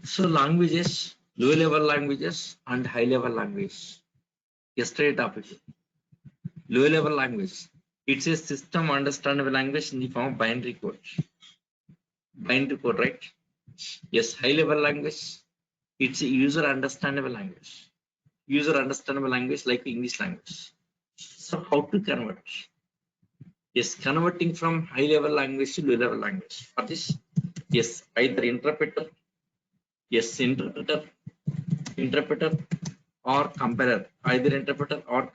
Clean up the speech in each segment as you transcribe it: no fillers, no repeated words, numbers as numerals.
So languages, low level languages and high level language. Yesterday topic, low level language. It's a system understandable language in the form of binary code. Binary code, right? Yes, high level language. It's a user understandable language. User understandable language like English language. So how to convert? Yes, converting from high level language to low level language. For this, yes, either interpreter, yes, interpreter or compiler, either interpreter or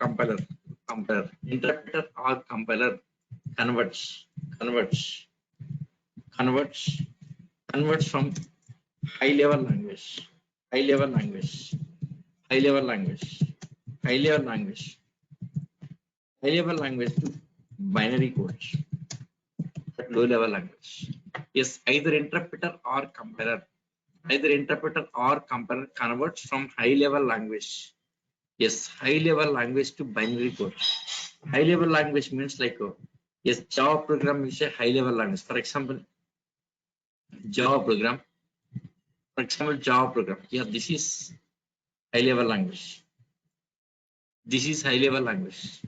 interpreter or compiler converts, converts, converts, converts from high level language, high level language, high level language, high level language, high level language to binary codes at low level language. Yes, either interpreter or compiler converts from high level language. Yes, high level language to binary code. High level language means like yes, Java program is a high level language. For example, Java program. For example, Java program. Yeah, this is high level language. This is high level language.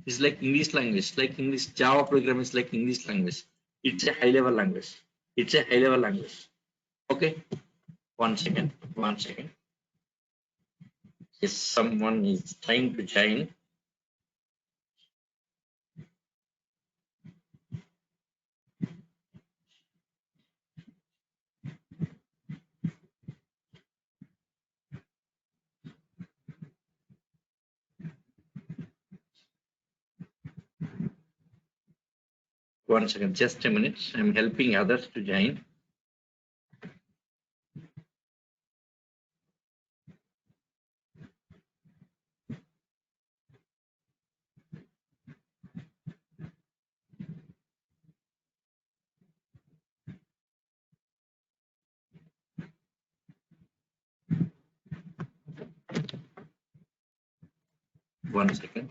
It's like English language. Like English Java program is like English language. It's a high level language. It's a high level language. Okay. One second. One second. Yes, someone is trying to join. One second, just a minute. I'm helping others to join. One second.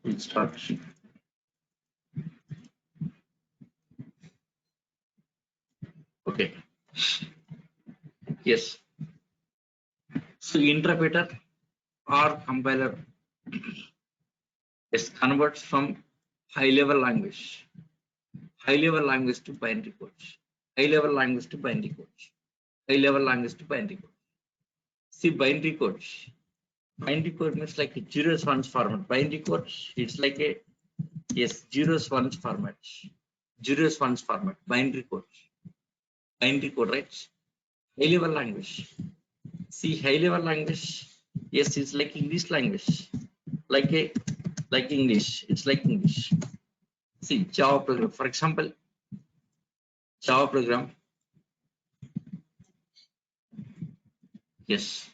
We'll start. Okay. Yes. So interpreter or compiler is converts from high level language to binary codes. High level language to binary codes. High level language to binary codes. See binary codes. Binary code means like a zeros ones format. Binary codes, it's like a yes, zeros ones format. Zeros ones format. Binary codes. Binary code, right? High level language. See high level language. Yes, it's like English language. Like English. It's like English. See Java program. For example, Java program. Yes.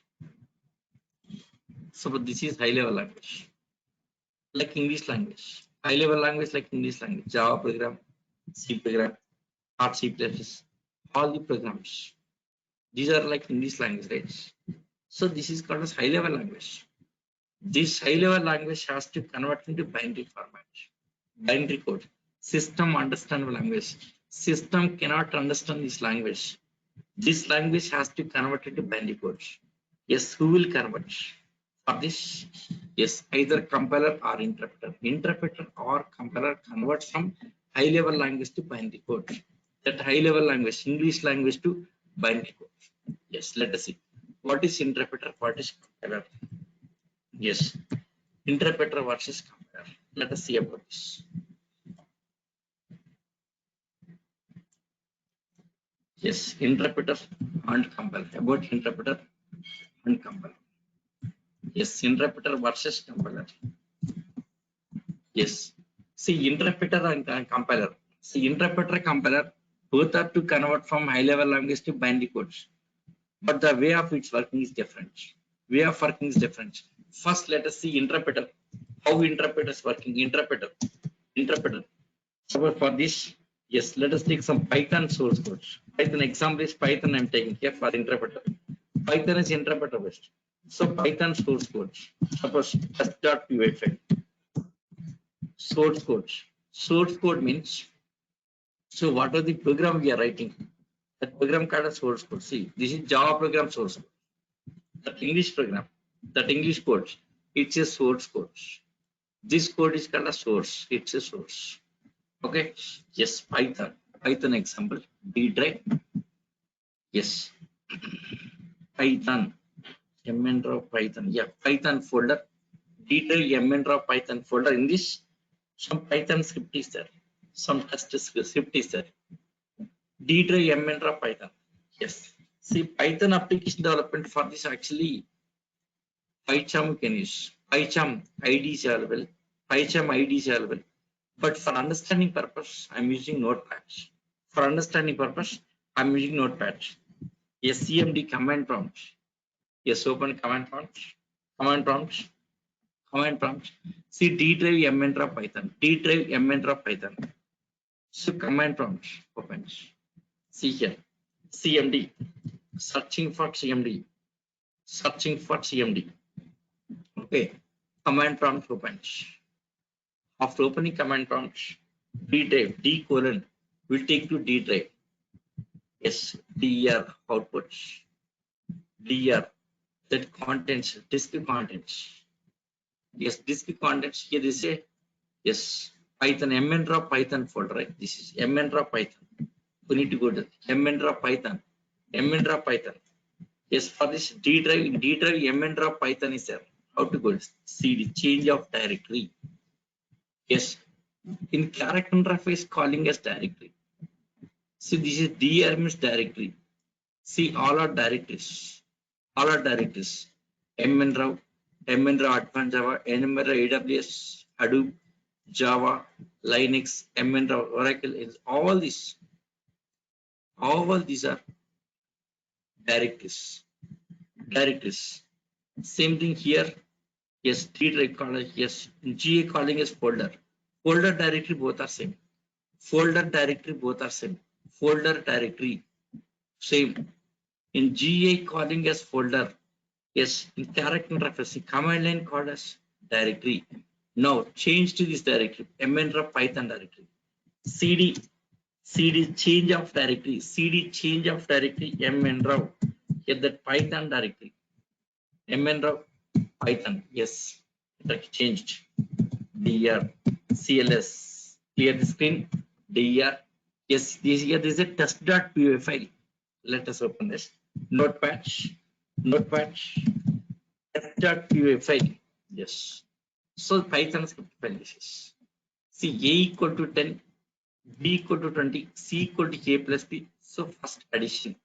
So this is high level language. Like English language. High level language like English language. Java program, C program, or C++. All the programs. These are like English language, right? So this is called as high level language. This high level language has to convert into binary format. Binary code. System understandable language. System cannot understand this language. This language has to convert into binary code. Yes, who will convert? For this, yes, either compiler or interpreter. Interpreter or compiler converts from high level language to binary code. That high level language, English language to binary code. Yes, let us see. What is interpreter? What is compiler? Yes, interpreter versus compiler. Let us see about this. Yes, interpreter and compiler. About interpreter and compiler. Yes, interpreter versus compiler. Yes. See, interpreter and compiler. See, interpreter, compiler, both are to convert from high level language to binary codes. But the way of its working is different. Way of working is different. First, let us see interpreter. How interpreter is working. Interpreter. So for this, yes, let us take some Python source code. Python example is Python I'm taking here for interpreter. Python is interpreter based. So Python source code. Suppose test.py file. Source code. Source code means, so what are the program we are writing? That program called a source code. See, this is Java program source code. That English program, that English code, it's a source code. This code is called a source. It's a source. Okay. Yes, Python. Python example. D drive. Yes. Python. mn Python. Yeah, Python folder. D drive mn Python folder. In this, some Python script is there. Some test script is there. D drive mn Python. Yes. See, Python application development for this actually PyCharm can use. PyCharm ID is available. PyCharm ID is available. But for understanding purpose, I'm using Notepad. For understanding purpose, I'm using Notepad. Yes, CMD command prompt. Yes, open command prompt. Command prompt. Command prompt. See D drive mn Python. D drive mn Python. So command prompt opens. See here. CMD. Searching for CMD. Searching for CMD. Okay. Command prompt opens. After opening command prompt, D drive, D colon will take to D drive. Yes, DR outputs. DR that contents, disk contents. Yes, disk contents. Here is a yes Python mn Python folder. Right? This is mn Python. We need to go to mn Python. mn Python. Yes, for this D drive mn Python is there. How to go? See the change of directory. Yes, in character interface calling as directory. See, this is dir means directory. See, all are directories. All are directories. mnraw, Advanced Java, mnraw AWS, Hadoop, Java, Linux, mnraw Oracle. Is all these. All these are directories. Directories. Same thing here. Yes, D drive calling. Yes, GA calling is folder. Folder directory both are same. Folder directory both are same. Folder directory same. In GA calling as folder. Yes, in character interface, command line called as directory. Now change to this directory, mnref python directory, cd change of directory, cd change of directory, mnref, get that python directory, mnref python, yes, it changed, dir cls, clear the screen, dir, yes, this here is a test.py file. Let us open this notepad, test.py file, yes. So python script file this is, see a equal to 10, b equal to 20, c equal to a plus b. So first addition,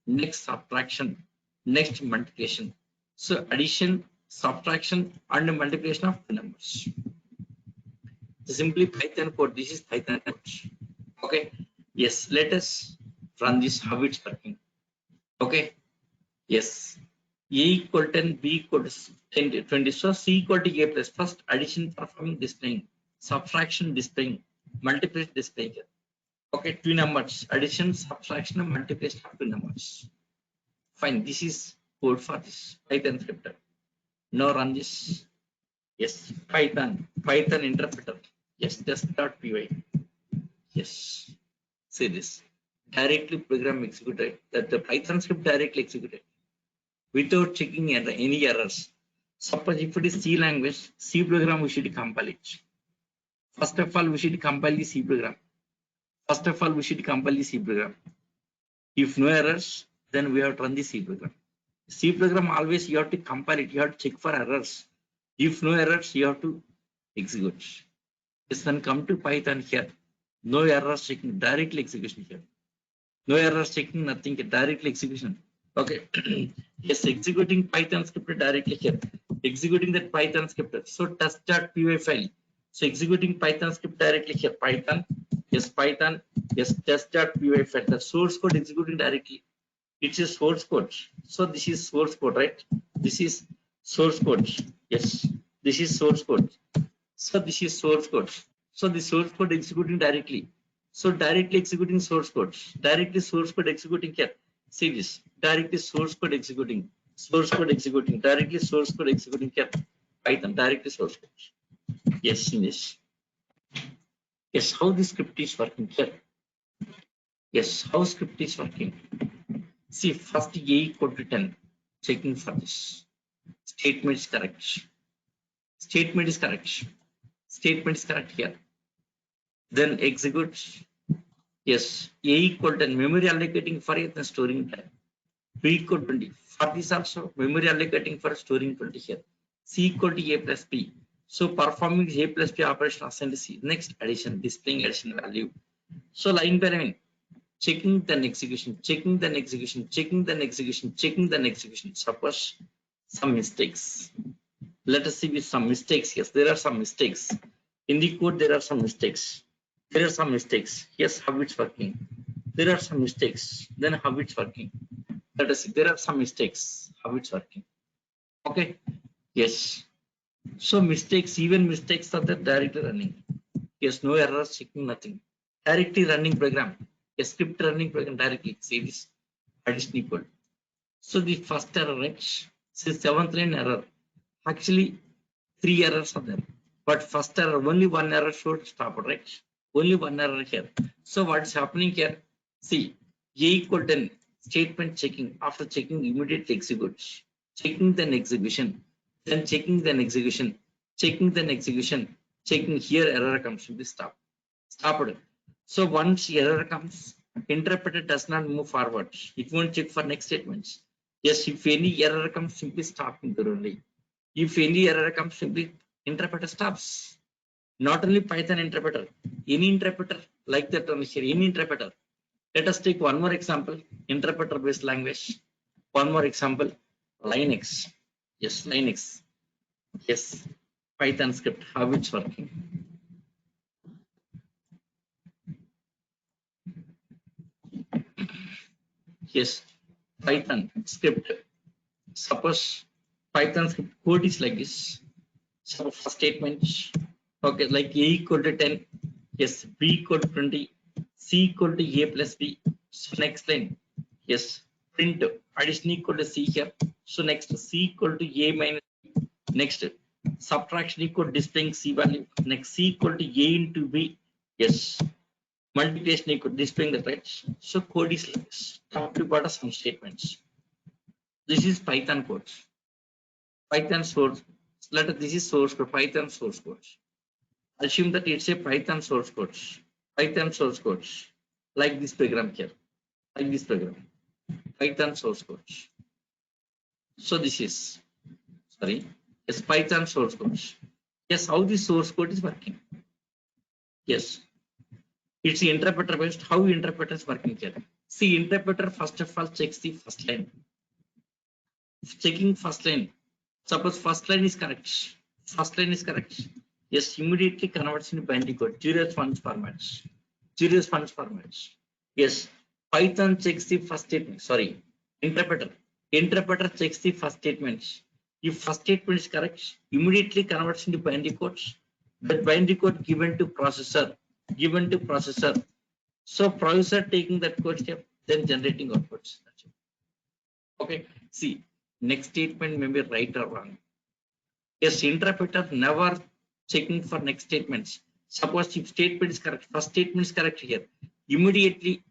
next subtraction, next multiplication. So addition, subtraction and multiplication of the numbers. Simply python code, this is python code. Okay, yes, let us run this, how it's working. Okay, yes, a equal 10, b equal to 10, 20. So c equal to a plus, first addition performing displaying, subtraction displaying, multiplication displaying. Okay, two numbers, addition, subtraction and multiplication of two numbers. Fine, this is code for this python script. Now run this. Yes, python interpreter, yes, test.py, yes, see this, directly program executed, that the python script directly executed without checking any errors. Suppose if it is C language, C program, we should compile it. First of all, we should compile the C program. If no errors, then we have to run the C program. C program always you have to compile it, you have to check for errors. If no errors, you have to execute. Yes, then come to Python here. No errors checking, directly execution here. No errors checking, nothing, directly execution. Okay. Yes, executing Python script directly here. Executing that Python script. So test.py file. So executing Python script directly here. Python, yes, test.py file. The source code executing directly. It's a source code. So this is source code, right? This is source code. Yes, this is source code. So this is source code. So the source code executing directly. So directly executing source code. Directly source code executing here. See this. Directly source code executing. Directly source code executing here. Python directly source code. Yes, in this. Yes, how the script is working here. Yes, how script is working. See, first a equal to 10. Checking for this. Statement is correct. Statement is correct here. Then execute. Yes, a equal to 10. Memory allocating for it and storing time. B equal to 20. For this also, memory allocating for storing 20 here. C equal to a plus b. So performing a plus b operation assigned to C. Next addition, displaying addition value. So line by line, checking then execution. Suppose some mistakes. Let us see with some mistakes. Yes, there are some mistakes. In the code, there are some mistakes. Yes, how it's working. There are some mistakes. Then how it's working. Let us see. There are some mistakes. How it's working. Okay. Yes. So mistakes, even mistakes are there directly running. Yes, no errors, checking nothing. Directly running program. A script running program directly. See this. Addition equal. So the first error, right? See, 7th line error. Actually, 3 errors are there. But first error, only one error should stop, right? Only one error here. So what is happening here? See, a equal 10. Statement checking. After checking, immediately executes. Checking then execution. Then checking then execution. Checking here error comes to be stopped. So once error comes, interpreter does not move forward. It won't check for next statements. Yes, if any error comes, simply stop only. If any error comes, simply interpreter stops. Not only Python interpreter, any interpreter like that only here, any interpreter. Let us take one more example, interpreter based language. One more example, Linux. Yes, Linux. Yes, Python script, how it's working. Yes, Python script. Suppose Python script code is like this. So first statement, okay, like a equal to 10, yes, b equal to 20, c equal to a plus b. So next line, yes, print addition equal to c here. So next c equal to a minus b. Next Subtraction equal to displaying C value. Next C equal to A into B. Yes. Multiplication equal to displaying the right. So code is like this. Top to bottom some statements. This is Python code. Python source. Let us, this is source code. Python source code. Assume that it's a Python source code. Python source code. Like this program here. Like this program. Python source code. So this is, sorry, yes, Python source code. Yes, how this source code is working. Yes, it's the interpreter based. How interpreter is working here. See, interpreter first of all checks the first line. Checking first line. Suppose first line is correct. First line is correct. Yes, immediately converts into binary code. Zero response formats. Zero response formats. Yes, Python checks the first statement. Sorry, interpreter. Interpreter checks the first statements. If first statement is correct, immediately converts into binary codes. That binary code given to processor. Given to processor. So processor taking that code step, then generating outputs. That's it. Okay. See, next statement may be right or wrong. Yes, interpreter never checking for next statements. Suppose if statement is correct, first statement is correct here, immediately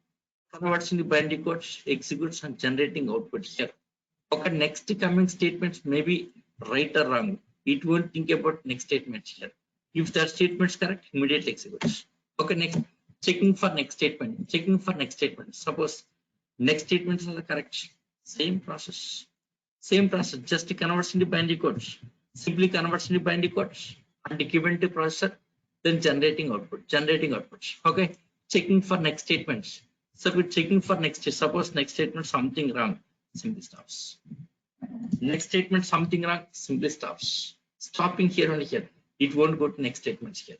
converts into binary codes, executes and generating outputs here. Okay, next coming statements may be right or wrong. It won't think about next statements here. If that statement is correct, immediately executes. Okay, next checking for next statement. Checking for next statement. Suppose next statements are correct. Same process. Same process. Just converts into binary codes. Simply converts into binary codes and given to processor, then generating output. Generating outputs. Okay. Checking for next statements. So we're checking for next. Suppose next statement something wrong, simply stops. Next statement something wrong, simply stops. Stopping here only here. It won't go to next statements here.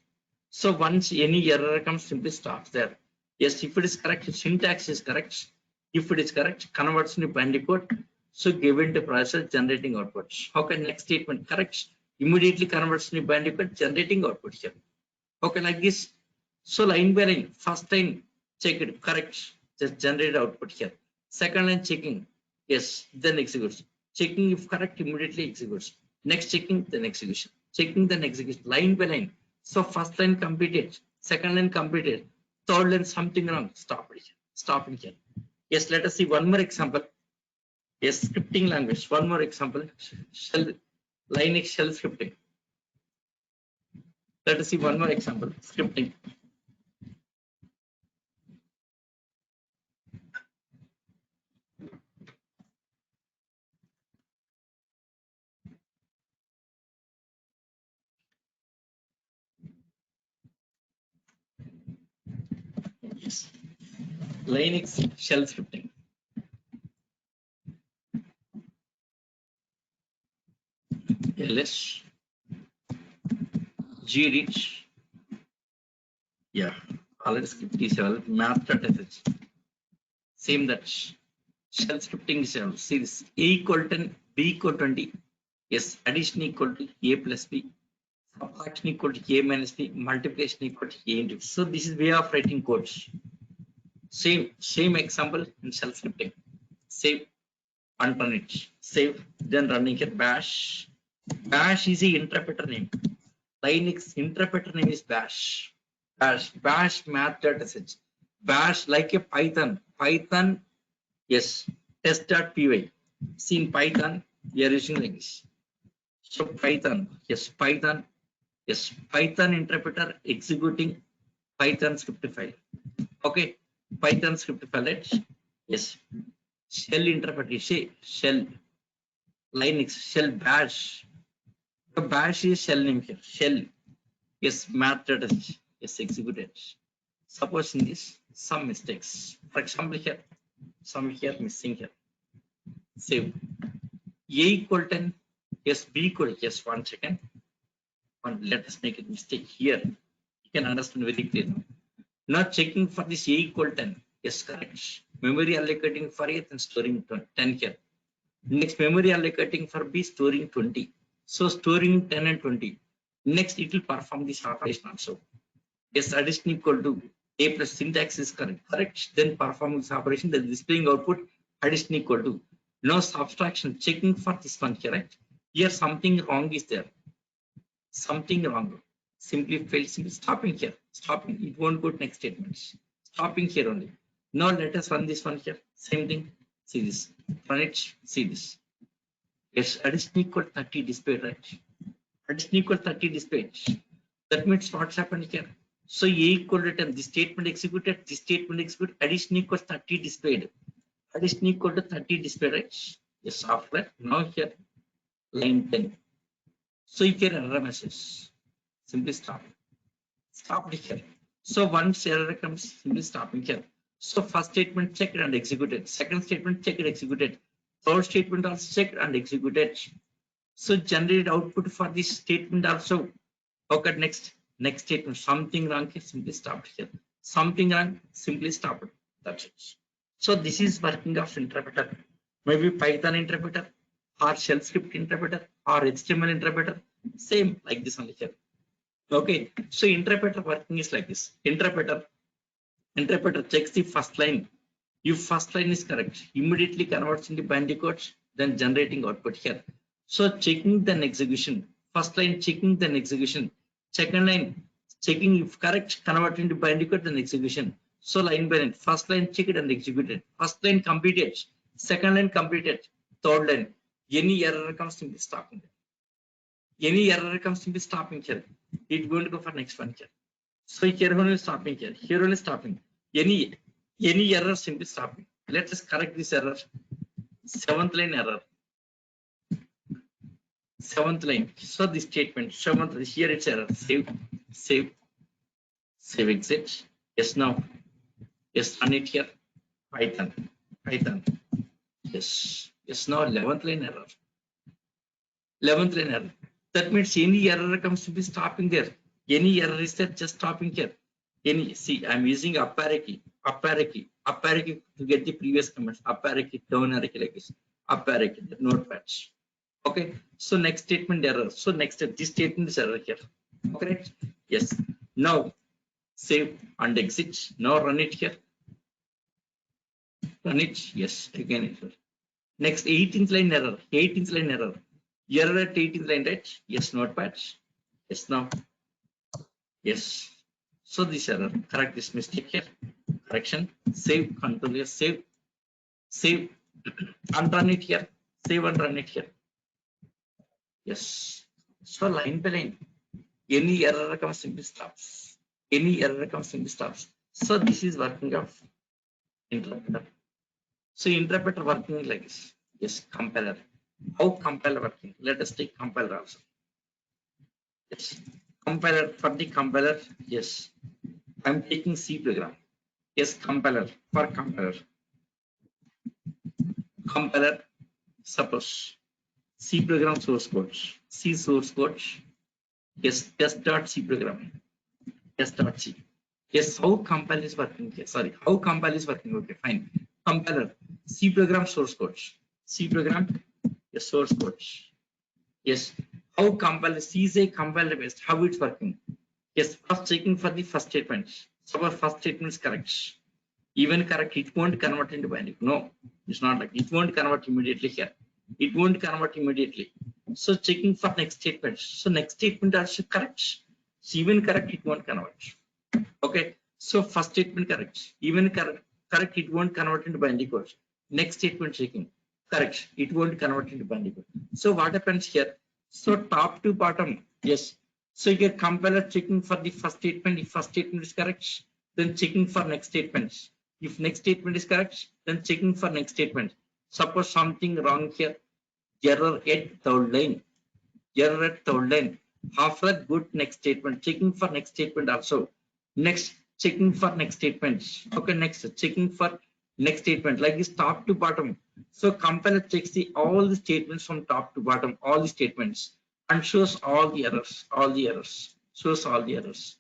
So once any error comes, simply stops there. Yes, if it is correct, syntax is correct. If it is correct, converts into binary code. So given to processor, generating outputs. Okay, next statement correct. Immediately converts into binary code, generating output here. Okay, like this. So line by line, first line check it correct, just generate output here. Second line checking, yes, then executes. Checking if correct, immediately executes. Next checking, then execution. Checking, then execution. Line by line. So first line completed, second line completed, third line something wrong. Stop it here. Stop it here. Yes, let us see one more example. Yes, scripting language. One more example. Shell, Linux shell scripting. Let us see one more example. Scripting. Yes. Linux shell scripting. ls gedit, yeah, already script is math.sh. Same that shell scripting is see this a equal 10, b equal 20. Yes, addition equal to a plus b, subtraction equal to a minus b, multiplication equal to a into b. So this is way of writing codes. Same example in shell scripting. Save and run it. Save, then running here bash. Bash is the interpreter name. Linux interpreter name is bash. Bash math.sh. Bash like a Python. Python, yes, test.py. See in Python, we are using like this. So Python, yes, Python, yes, Python interpreter executing Python script file. Okay, Python script file, right? Yes, shell interpreter, shell, Linux, shell bash. The bash is shell name here. Shell, yes, math.sh. Yes, executed. Suppose in this some mistakes. For example, here some here missing here. Save. A equal 10. Yes, B equal. Yes, 1 second. Let us make a mistake here. You can understand very clearly. Not checking for this A equal 10. Yes, correct. Memory allocating for A and storing 10 here. Next memory allocating for B, storing 20. So storing 10 and 20. Next it will perform this operation also. Yes, addition equal to A plus syntax is correct. Then perform this operation, the displaying output addition equal to. No subtraction, checking for this one, correct? Here something wrong is there. something wrong. Simply fail, simply stopping here. Stopping. It won't go to next statements. Stopping here only. Now let us run this one here. Same thing. See this. Run it. See this. Yes, addition equal 30 displayed, right? Addition equal 30 displayed. That means what's happened here. So A equal to 10. This statement executed. This statement executed. Addition equals 30 displayed. Addition equal to 30 displayed, right? Yes, after that. Now here line 10. So you can error message. Simply stop. Stop here. So once error comes, simply stopping here. So first statement checked and executed. Second statement checked and executed. Third statement also checked and executed. So generated output for this statement also. Okay, next statement. Something wrong here, simply stop here. Something wrong, simply stop it. That's it. So this is working of interpreter. Maybe Python interpreter or shell script interpreter or HTML interpreter. Same like this only here. Okay, so interpreter working is like this. Interpreter checks the first line. If first line is correct, immediately converts into binary codes, then generating output here. So checking then execution. First line checking then execution. Second line checking if correct, convert into binary code then execution. So line by line. First line checked and executed. First line completed. Second line completed. Third line. Any error comes, simply stopping. Any error comes, simply stopping here. It will go for next one here. So here only stopping here. Here only stopping. Any error, simply stopping. Let us correct this error. Seventh line error. Seventh line. So this statement. Seventh. Here it's error. Save exit. Yes, now. Yes, run it here. Python. Yes. Now 11th line error. 11th line error. That means any error comes to be stopping there. Any error is there, just stopping here. See, I'm using up arrow key to get the previous comments. Up arrow key, down arrow key like this. Up arrow key, notepad. Okay. So next statement error. So next this statement is error here. Okay. Yes. Now save and exit. Now run it here. Run it. Yes. Again error. Next 18th line error. 18th line error. Error at 18th line, right? Yes. Notepad. Yes. Now. Yes. So this error. Correct this mistake here. Correction. Save. Control here. Save. And run it here. Save and run it here. Yes. So line by line. Any error comes, simply stops. Any error comes, simply stops. So this is working of interpreter. So interpreter working like this. Yes, compiler. How compiler working? Let us take compiler also. Yes, compiler. For the compiler, yes, I'm taking C program. Yes, compiler. For compiler. Compiler, suppose C program source code. C source code. Yes, test.c program. Test.c. Yes, how compile is working? Sorry, how compile is working? Okay, fine. Compiler, C program source code. C program, yes, source code. Yes, how compile? C is a compiler based. How it's working? Yes, first checking for the first statement. Suppose first statement is correct. Even correct, it won't convert into binary. No, it's not like it won't convert immediately here. It won't convert immediately. So checking for next statement. So next statement also correct. So even correct, it won't convert. Okay. So first statement correct. Even correct, it won't convert into binary code. Next statement checking. Correct. It won't convert into binary code. So what happens here? So top to bottom. Yes. So you get compiler checking for the first statement. If first statement is correct, then checking for next statement. If next statement is correct, then checking for next statement. Suppose something wrong here. Error at third line. Error at third line. After good next statement. Checking for next statement also. Next checking for next statement. Okay, next checking for next statement like this top to bottom. So compiler checks all the statements from top to bottom, all the statements, and shows all the errors, shows all the errors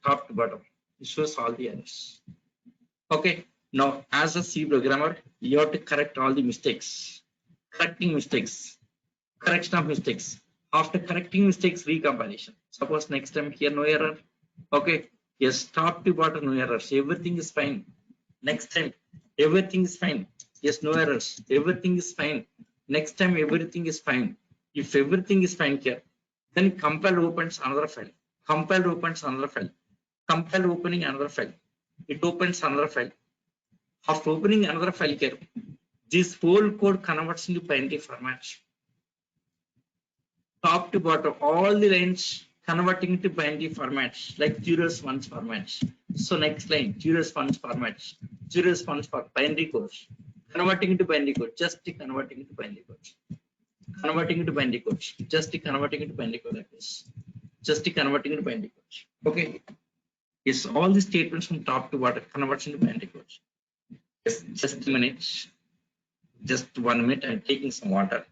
top to bottom. It shows all the errors. Okay, now as a C programmer, you have to correct all the mistakes. Correcting mistakes, correction of mistakes. After correcting mistakes, recompilation. Suppose next time here no error. Okay, yes, top to bottom no errors. Everything is fine. Next time everything is fine. Yes, no errors. Everything is fine. Next time everything is fine. If everything is fine here, Then compile opens another file. Compile opens another file. Compile opening another file. It opens another file. After opening another file here, this whole code converts into binary format. Top to bottom, all the lines converting to binary formats like zeros, ones formats. So next line, zeros, ones formats, zeros, ones for binary codes, converting into binary code, just converting into binary codes, converting into binary codes, just converting into binary code like this, just converting into binary codes. Okay. Yes, all the statements from top to bottom converts into binary codes. Yes, just a minute, just 1 minute. I'm taking some water.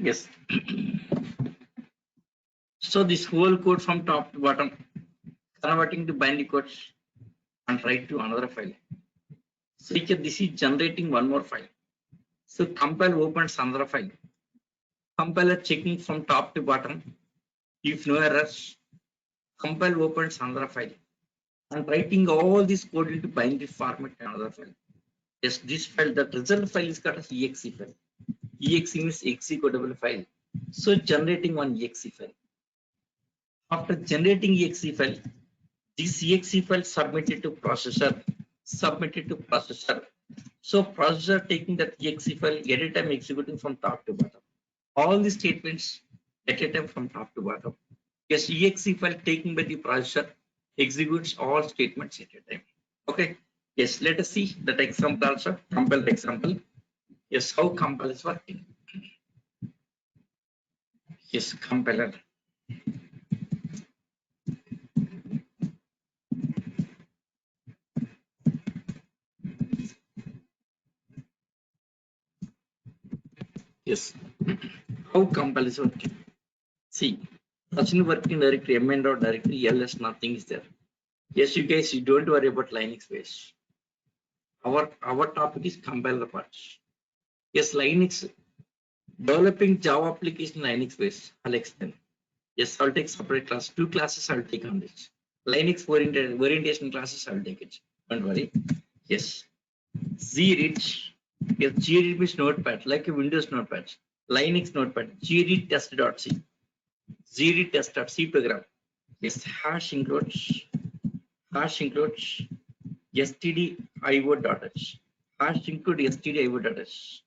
Yes. So this whole code from top to bottom converting to binary codes and write to another file. So here this is generating one more file. So compile opens another file. Compiler checking from top to bottom. If no errors, compile opens another file and writing all this code into binary format to another file. Yes, this file, the result file is called as exe file. Exe means executable file. So generating one exe file. After generating exe file, this exe file submitted to processor, submitted to processor. So processor taking that exe file at a time executing from top to bottom. All the statements at a time from top to bottom. Yes, exe file taken by the processor executes all statements at a time. Okay. Yes, let us see that example also, compile example. Yes, how compile is working. Yes, compiler. Yes, how compile is working. See, Sachin working directory, mn directory, ls, nothing is there. Yes, you guys, you don't worry about Linux base. Our topic is compiler parts. Yes, Linux, developing Java application Linux base. I'll explain. Yes, I'll take separate class. 2 classes I'll take on this. Linux orientation classes I'll take it. Don't worry. Yes. Gread. Yes, Gread means notepad, like a Windows notepad. Linux notepad. Gread test.c. Gread test.c program. Yes, hash includes stdio.h. Hash include stdio.h.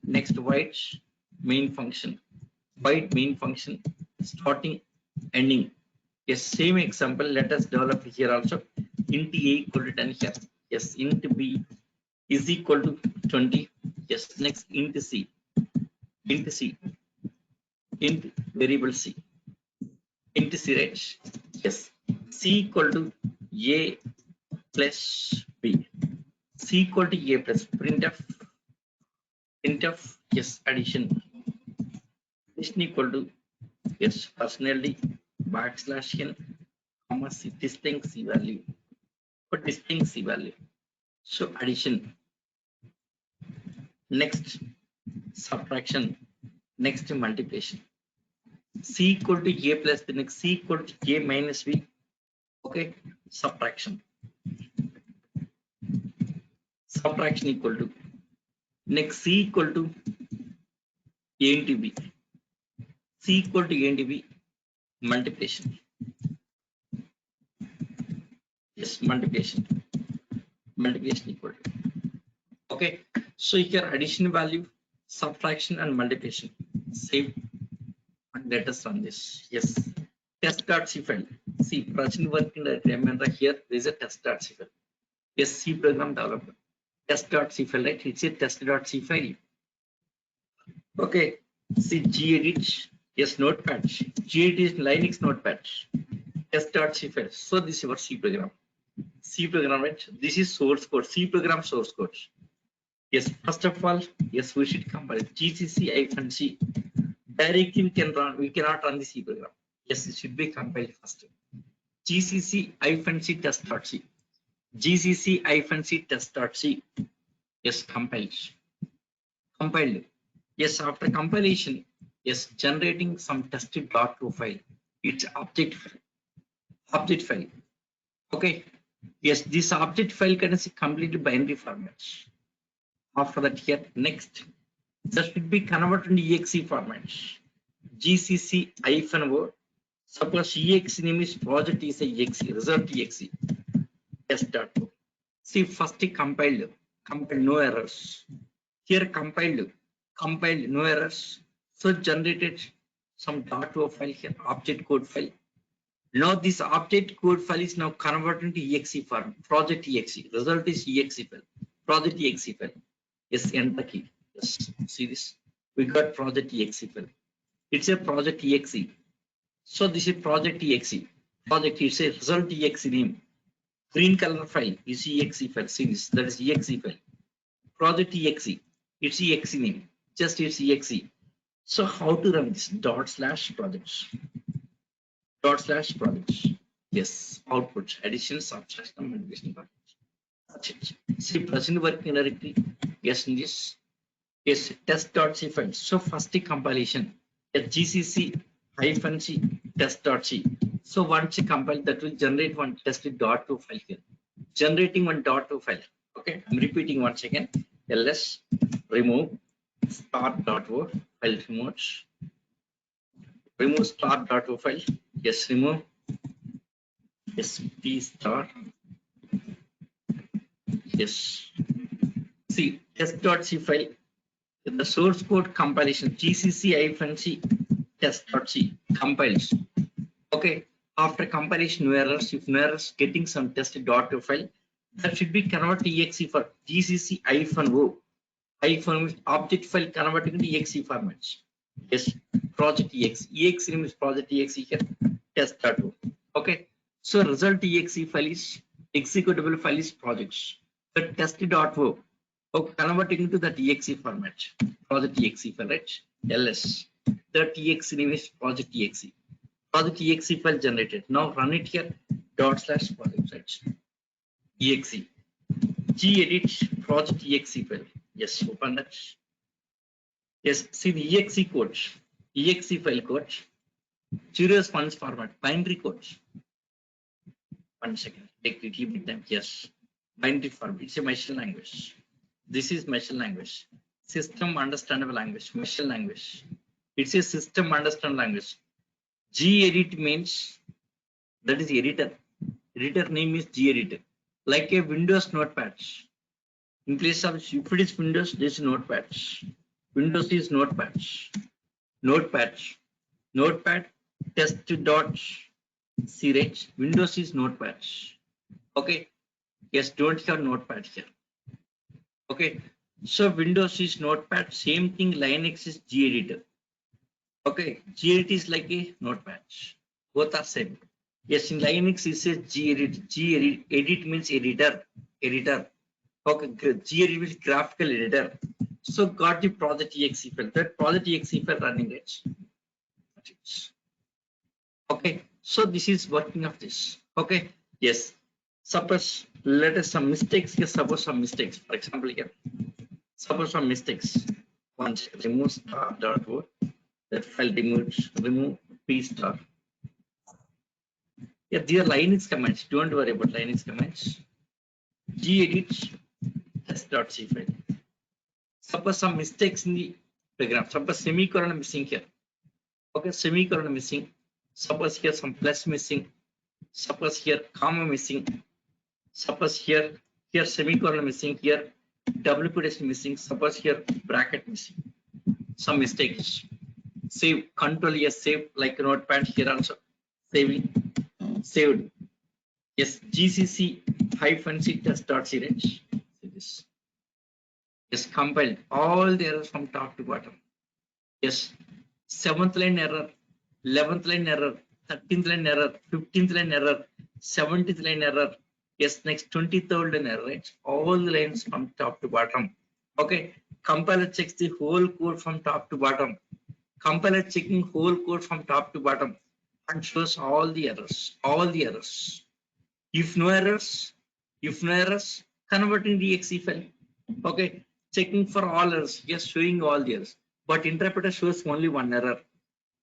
Next, white main function. White main function starting ending. Yes, same example. Let us develop here also. Int a equal to 10 here. Yes, int b is equal to 20. Yes, next int c. Int c. Int variable c. Int c, right? Yes. C equal to a plus b. C equal to a plus printf. Yes, addition. Addition equal to yes, personally \n comma c distinct c value. For distinct c value. So addition. Next subtraction. Next multiplication. C equal to a plus the next C equal to a minus b. Okay, subtraction. Subtraction equal to next C equal to a into b. C equal to a into b. Multiplication. Yes, multiplication. Multiplication equal to. Okay, so here addition value, subtraction and multiplication. Save and let us run this. Yes, test.c file. See, present working directory. Remember here there is a test.c file. Yes, C program developer. Test.c file, right? It's a test.c file. Okay, see gedit. Yes, notepad. Gedit is Linux notepad. Test.c file. So this is your C program. C program, right? This is source code. C program source code. Yes, first of all, yes, we should compile gcc-c. Directly we cannot run the C program. Yes, it should be compiled first. gcc-c test.c. gcc-c test.c. Yes, compiled. Compiled. Yes, after compilation, yes, generating some tested.to file. It's object file. Okay. Yes, this object file contains a complete binary format. After that, here next, that should be converted into exe format. gcc-o. Suppose exe name is project is a exe result exe test.o. See, first compiled no errors. Here compiled no errors. So generated some .o file here, object code file. Now this object code file is now converted into exe form, project exe. Result is exe file, project exe file. Yes, enter key. Yes, see this. We got project exe file. It's a project exe. So this is project exe. Project is a result exe name. Green color file is exe file. See this. That is exe file. Project exe. It's exe name. Just it's exe. So how to run this? /projects. /projects. Yes, output, addition, subtraction, multiplication. That's it. See, present working directory. Yes, in this. Yes, test.c file. So first compilation. gcc-c test.c. So once you compile, that will generate one test.to file here. Generating one .to file. Okay, I'm repeating once again. ls remove start.o file remote. Remove start.o file. Yes, remove. Yes, p star. Yes. See, test.c file. The source code compilation gcc-c test.c compiles. Okay. After compilation, no errors. If no errors, getting some test.to file, that should be converted to exe for gcc-o. Object file converting into exe formats. Yes, project exe. Exe name is project exe here. Test.o. Okay. So result exe file is executable file is projects. The test.o. Okay, converting into that exe format. Project exe file, right? ls. That exe name is project exe. Project exe file generated. Now run it here. /project, right? Exe. Gedit project exe file. Yes, open that. Yes, see the exe code. Exe file code. Serious funds format. Binary code. 1 second. Take it with them. Yes. Binary format. It's a machine language. This is machine language. System understandable language. Machine language. It's a system understand language. Gedit means that is editor. Editor name is gedit. Like a Windows notepad. In place of if it is Windows, this is notepad. Windows is notepad. Notepad test.c, right? Windows is notepad. Okay. Yes, don't have notepad here. Okay. So Windows is notepad. Same thing. Linux is gedit. Okay. Gedit is like a notepad. Both are same. Yes, in Linux it says gedit. Gedit means editor. Okay, gedit means graphical editor. So got the project exe file. That project exe file running it. Okay, so this is working of this. Okay, yes. Suppose let us some mistakes here. Suppose some mistakes. For example, here. Suppose some mistakes. Once remove star.o. That file remove p star. Yeah, these are Linux commands. Don't worry about Linux commands. Gedit test.c file. Suppose some mistakes in the program. Suppose semicolon missing here. Okay, semicolon missing. Suppose here some plus missing. Suppose here comma missing. Suppose here semicolon missing. Here WP is missing. Suppose here bracket missing. Some mistakes. Save, control yes, save like notepad here also. Saving, saved. Yes, GCC -c test.c, right? See this. Yes, compiled all the errors from top to bottom. Yes, 7th line error, 11th line error, 13th line error, 15th line error, 17th line error. Yes, next 23rd line error, right? All the lines from top to bottom. Okay, compiler checks the whole code from top to bottom. Compiler checking whole code from top to bottom and shows all the errors, all the errors. If no errors, converting the exe file. Okay, checking for all errors, yes, showing all the errors. But interpreter shows only one error.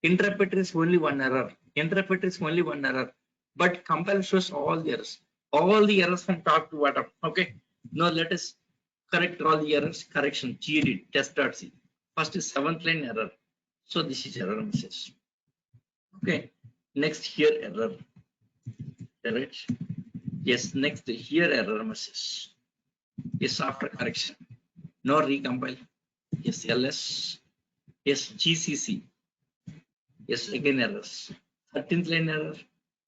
Interpreter is only one error. Interpreter is only one error. But compiler shows all the errors. All the errors from top to bottom. Okay. Now let us correct all the errors. Correction. Gedit test.c. First is 7th line error. So this is error message. Okay. Next here error. Right. Yes. Next here error message. Yes, after correction. No recompile. Yes, ls. Yes, GCC. Yes, again errors. 13th line error,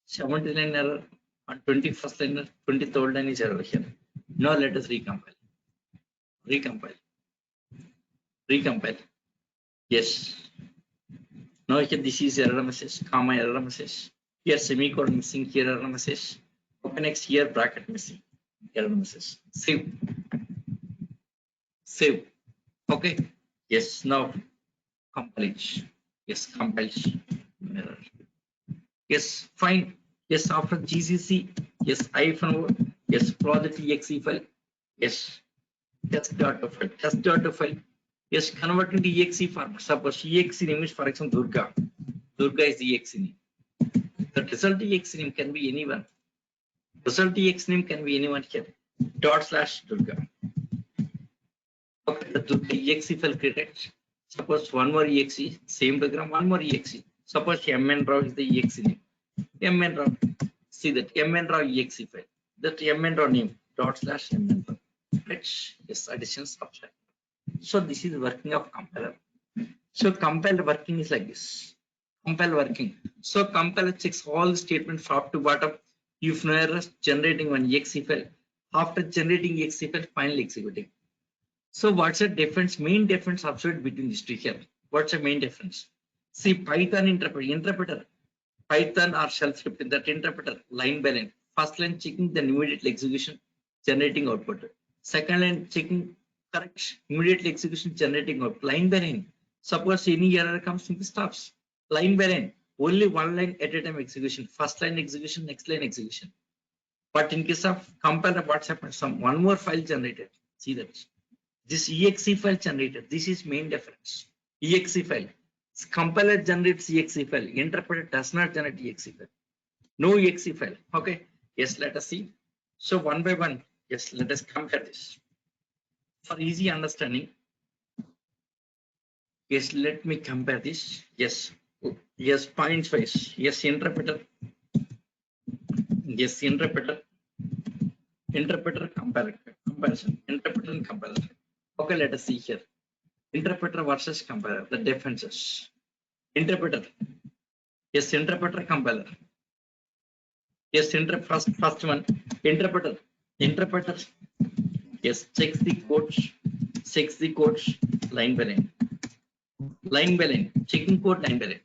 17th line error, and 21st line, 23rd line is error here. Now let us recompile. Recompile. Yes. Now here this is error message, comma error message. Here semicolon missing, here error message. Okay, next here bracket missing, error message. Save. Okay. Yes, now compile. Yes, compile. Error. Yes, fine. Yes, after GCC. Yes, -o. Yes, project exe file. Yes, test.file. Yes, convert into exe format. Suppose exe name is, for example, Durga. Durga is the exe name. The result exe name can be anyone. Result exe name can be anyone here. /Durga. Okay, the Durga exe file created. Suppose one more exe, same program, one more exe. Suppose mnraw is the exe name. mnraw. See that mnraw exe file. That mnraw name /mnraw. Let's yes, addition subtract. So this is working of compiler. So compile working is like this. Compile working. So compiler checks all the statements top to bottom. If no errors, generating one exe file. After generating exe file, finally executing. So what's the difference? Main difference observed between these two here. What's the main difference? See, Python interpreter, Python or shell script in that interpreter, line by line. First line checking, then immediately execution, generating output. Second line checking, correct, immediately execution, generating output. Line by line. Suppose any error comes, simply stops. Line by line, only one line at a time execution. First line execution, next line execution. But in case of compiler, what's happened? One more file generated. See that. This exe file generated. This is main difference. Exe file. Compiler generates exe file. Interpreter does not generate exe file. No exe file. Okay. Yes, let us see. So one by one. Yes, let us compare this. For easy understanding. Yes, let me compare this. Yes. Yes, points wise. Yes, interpreter. Yes, interpreter. Interpreter comparison. Interpreter and compiler. Okay, let us see here. Interpreter versus compiler, the differences. Interpreter. Yes, interpreter, compiler. Yes, first one. Interpreter. Interpreter. Yes, checks the codes line by line. Line by line. Checking code line by line.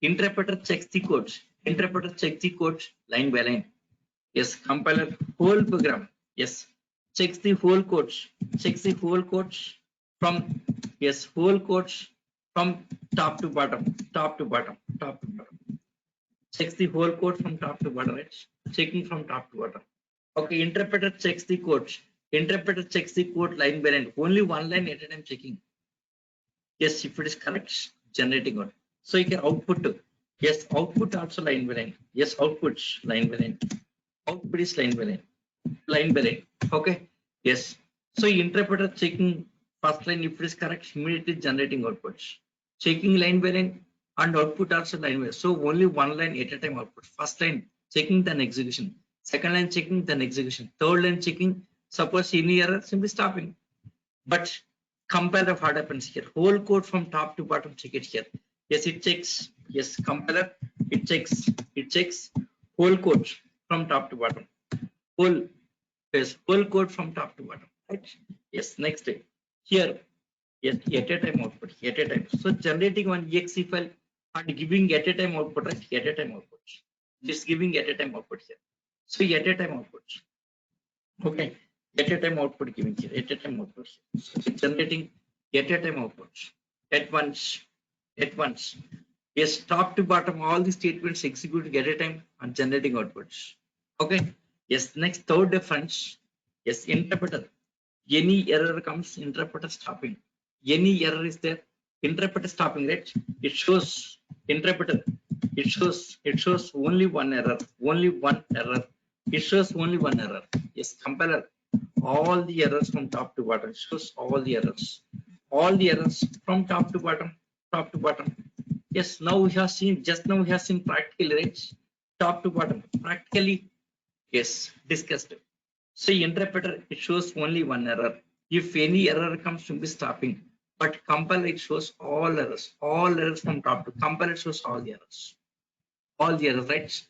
Interpreter checks the codes. Interpreter checks the codes line by line. Yes, compiler whole program. Yes, checks the whole codes. Checks the whole codes from whole codes from top to bottom. Checks the whole code from top to bottom, right? Checking from top to bottom. Okay, interpreter checks the codes. Interpreter checks the code line by line. Only one line at a time checking. Yes, if it is correct, generating out. So you can output. Yes, output also line by line. Yes, outputs line by line. Output is line by line. Line by line. Okay. Yes. So interpreter checking first line, if it is correct, immediately generating outputs. Checking line by line and output also line by line. So only one line at a time output. First line checking, then execution. Second line checking, then execution. Third line checking. Suppose any error, simply stopping. But compiler, what happens here? Whole code from top to bottom, check it here. Yes, it checks. Yes, compiler, it checks whole code from top to bottom. Whole, yes, whole code from top to bottom, right? Yes, next day here. Yes, at a time output, at a time. So generating one exe file and giving at a time output, right? At a time output. Just giving at a time output here. So at a time output. Okay. At a time output giving here. At a time output. So it's generating at a time output. At once. At once. Yes, top to bottom, all the statements executing at a time and generating outputs. Okay. Yes, next third difference. Yes, interpreter. Any error comes, interpreter stopping. Any error is there, interpreter stopping, right? It shows interpreter. It shows only one error. Only one error. It shows only one error. Yes, compiler. All the errors from top to bottom. It shows all the errors. All the errors from top to bottom. Top to bottom. Yes, now we have seen, just now we have seen practically, right? Top to bottom. Practically, yes, discussed. So interpreter, it shows only one error. If any error comes to be stopping, but compiler, it shows all errors from top to compiler, it shows all the errors, right?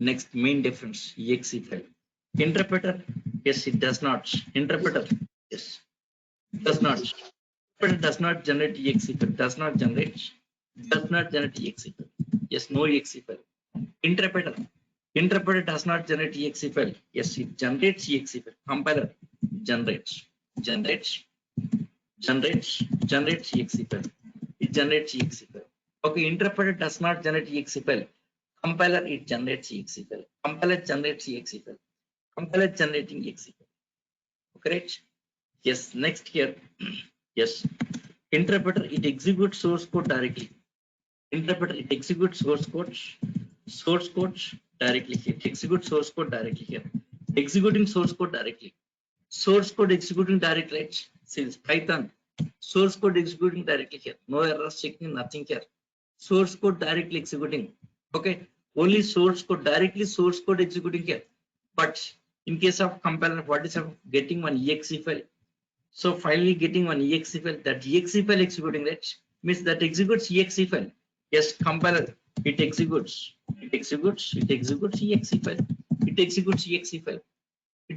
Next main difference, exe file. Interpreter, yes, it does not. Interpreter, yes, does not. Interpreter does not generate exe file. Does not generate exe file. Yes, no exe file. Interpreter. Interpreter does not generate exe file. Yes, it generates exe file. Compiler generates exe file. It generates exe file. Okay, interpreter does not generate exe file. Compiler, it generates exe file. Compiler generates exe file. Compiler generating exe file. Okay, right? Yes, next here. Yes, interpreter, it executes source code directly. Interpreter, it executes source code directly here. Execute source code directly here. Executing source code directly. Source code executing directly, right? Since Python, source code executing directly here. No errors checking, nothing here. Source code directly executing. Okay, only source code directly, source code executing here. But in case of compiler, what is getting one exe file? So finally getting one exe file, that exe file executing, right? Means that executes exe file. Yes, compiler, it executes exe file. It executes exe file. It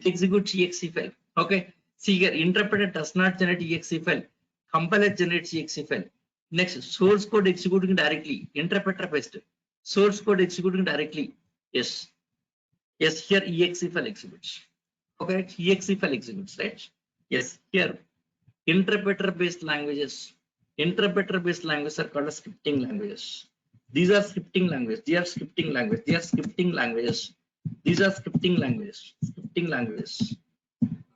executes exe file. Okay. See here, interpreter does not generate exe file. Compiler generates exe file. Next, source code executing directly. Interpreter based. Source code executing directly. Yes. Yes, here exe file executes. Okay, exe file executes, right? Yes, here interpreter based languages. Interpreter based languages are called as scripting languages. These are scripting languages. They are scripting language. They are scripting languages. These are scripting languages. Scripting languages.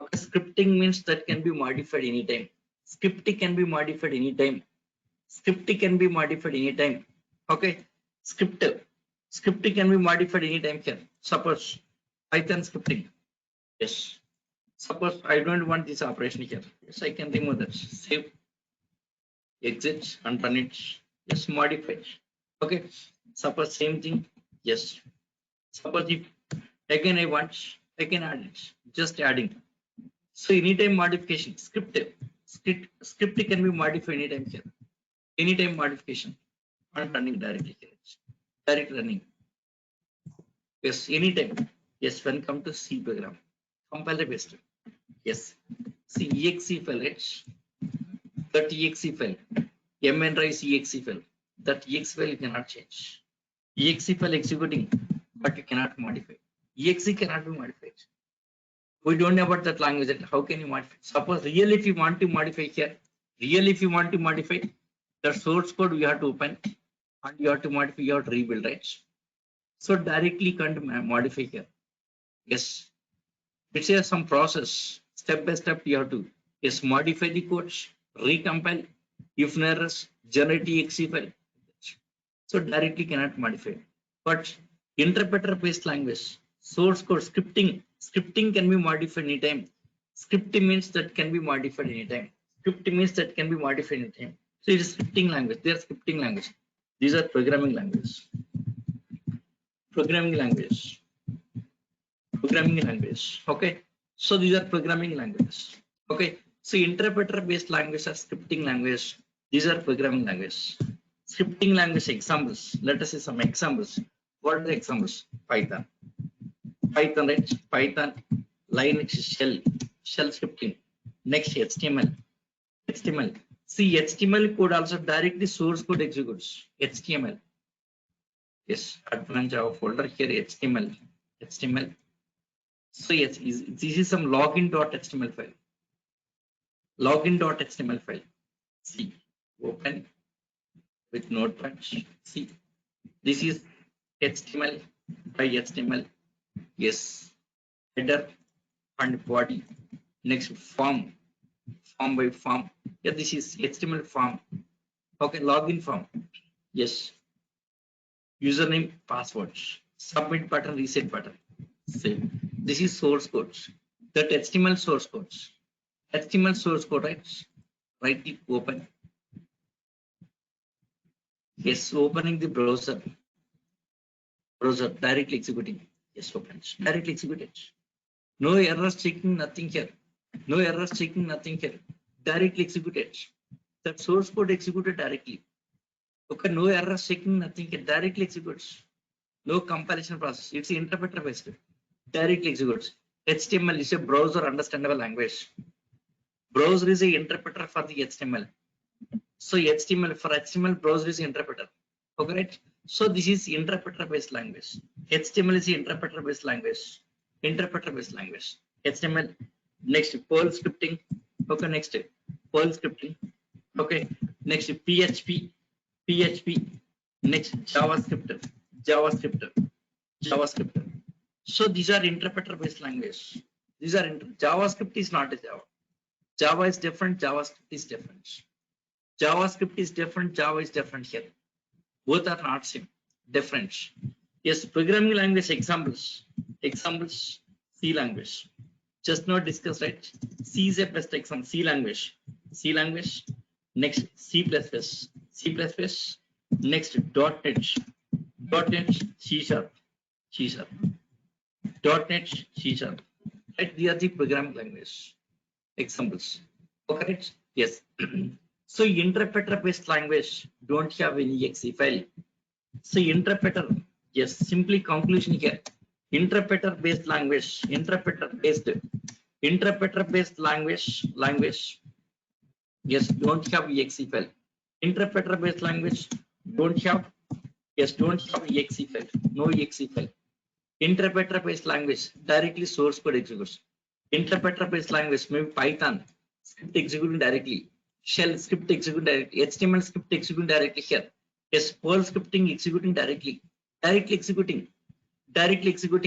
Okay, scripting means that can be modified anytime. Scripting can be modified anytime. Scripting can be modified anytime. Okay, scripting can be modified anytime here. Suppose Python scripting. Yes. Suppose I don't want this operation here. Yes, I can remove that. Save, exit, and run it. Yes, modify. Okay. Suppose same thing. Yes. Suppose if again I want, I can add it. Just adding. So anytime modification, script can be modified anytime here. Anytime modification and running directly here. Direct running. Yes, anytime. Yes, when come to C program. Compiler based. Yes. See exe file, right? That exe file. mnrise exe file. That exe file you cannot change. Exe file executing, but you cannot modify. Exe cannot be modified. We don't know about that language. How can you modify? Suppose real if you want to modify here, the source code you have to open and you have to modify, you have to rebuild, right? So directly can't modify here. Yes, it's a some process. Step by step you have to yes modify the codes, recompile, if errors, generate exe file. So directly cannot modify. But interpreter based language, source code scripting can be modified anytime. Scripting means that can be modified anytime. Scripting means that can be modified anytime. So it is scripting language. They are scripting language. These are programming languages. Programming language. Okay. So these are programming languages. Okay. So interpreter based language are scripting language. These are programming language. Scripting language examples. Let us see some examples. What are the examples? Python. Python, right? Python, Linux, shell scripting. Next, HTML. HTML. See, HTML code also directly source code executes. HTML. Yes, advanced Java folder here, HTML. HTML. So yes, this is some login.html file. Login.html file. See, open with notepad. See, this is HTML by HTML. Yes, header and body. Next, form by form. Yeah, this is HTML form. Okay, login form. Yes, username, password, submit button, reset button. Save. This is source code. That HTML source code. HTML source code, right? Right click, open. Yes, opening the browser. Browser directly executing. Yes, open. Directly executed. No errors checking, nothing here. No errors checking, nothing here. Directly executed. That source code executed directly. Okay, no errors checking, nothing here. Directly executes. No compilation process. It's interpreter based. Directly executes. HTML is a browser understandable language. Browser is a interpreter for the HTML. So HTML for HTML browser is interpreter. Okay, right? So this is interpreter based language. HTML is the interpreter based language. Interpreter based language. HTML. Next, Perl scripting. Okay, next Perl scripting. Okay, next PHP. PHP. Next JavaScript. JavaScript. So these are interpreter based language. These are JavaScript is not a Java. Java is different. JavaScript is different. JavaScript is different. Java is different here. Both are not same. Different. Yes, programming language examples. Examples. C language. Just not discussed, right? C is a best example. C language. C language. Next, C++. C++. Next, .NET. .NET, C#. C#. .NET, C#. Right? These are the programming language examples. Okay, yes. So interpreter based language don't have any exe file. So interpreter, yes, simply conclusion here. Interpreter based language, interpreter based language, yes, don't have exe file. Interpreter based language don't have, yes, don't have exe file, no exe file. Interpreter based language directly source code executes. Interpreter based language, maybe Python, script executing directly, shell script executing directly, HTML script executing directly here. Yes, Perl scripting executing directly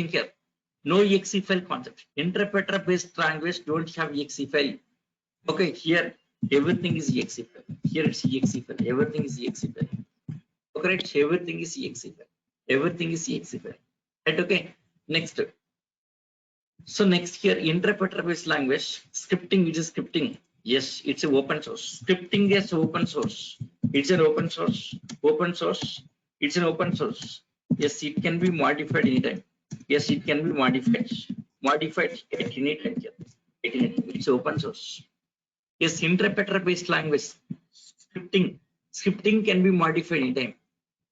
here. No exe file concept. Interpreter based language don't have exe file. Okay, here everything is exe file. Here it's exe file. Everything is exe file. Okay, right? Everything is exe file. Everything is exe file. Right? Okay. Next. So next here, interpreter based language, scripting, which is scripting. Yes, it's an open source. Scripting is open source. It's an open source. Open source. It's an open source. Yes, it can be modified anytime. Yes, it can be modified. Modified at any time here. It's open source. Yes, interpreter based language. Scripting. Scripting can be modified anytime.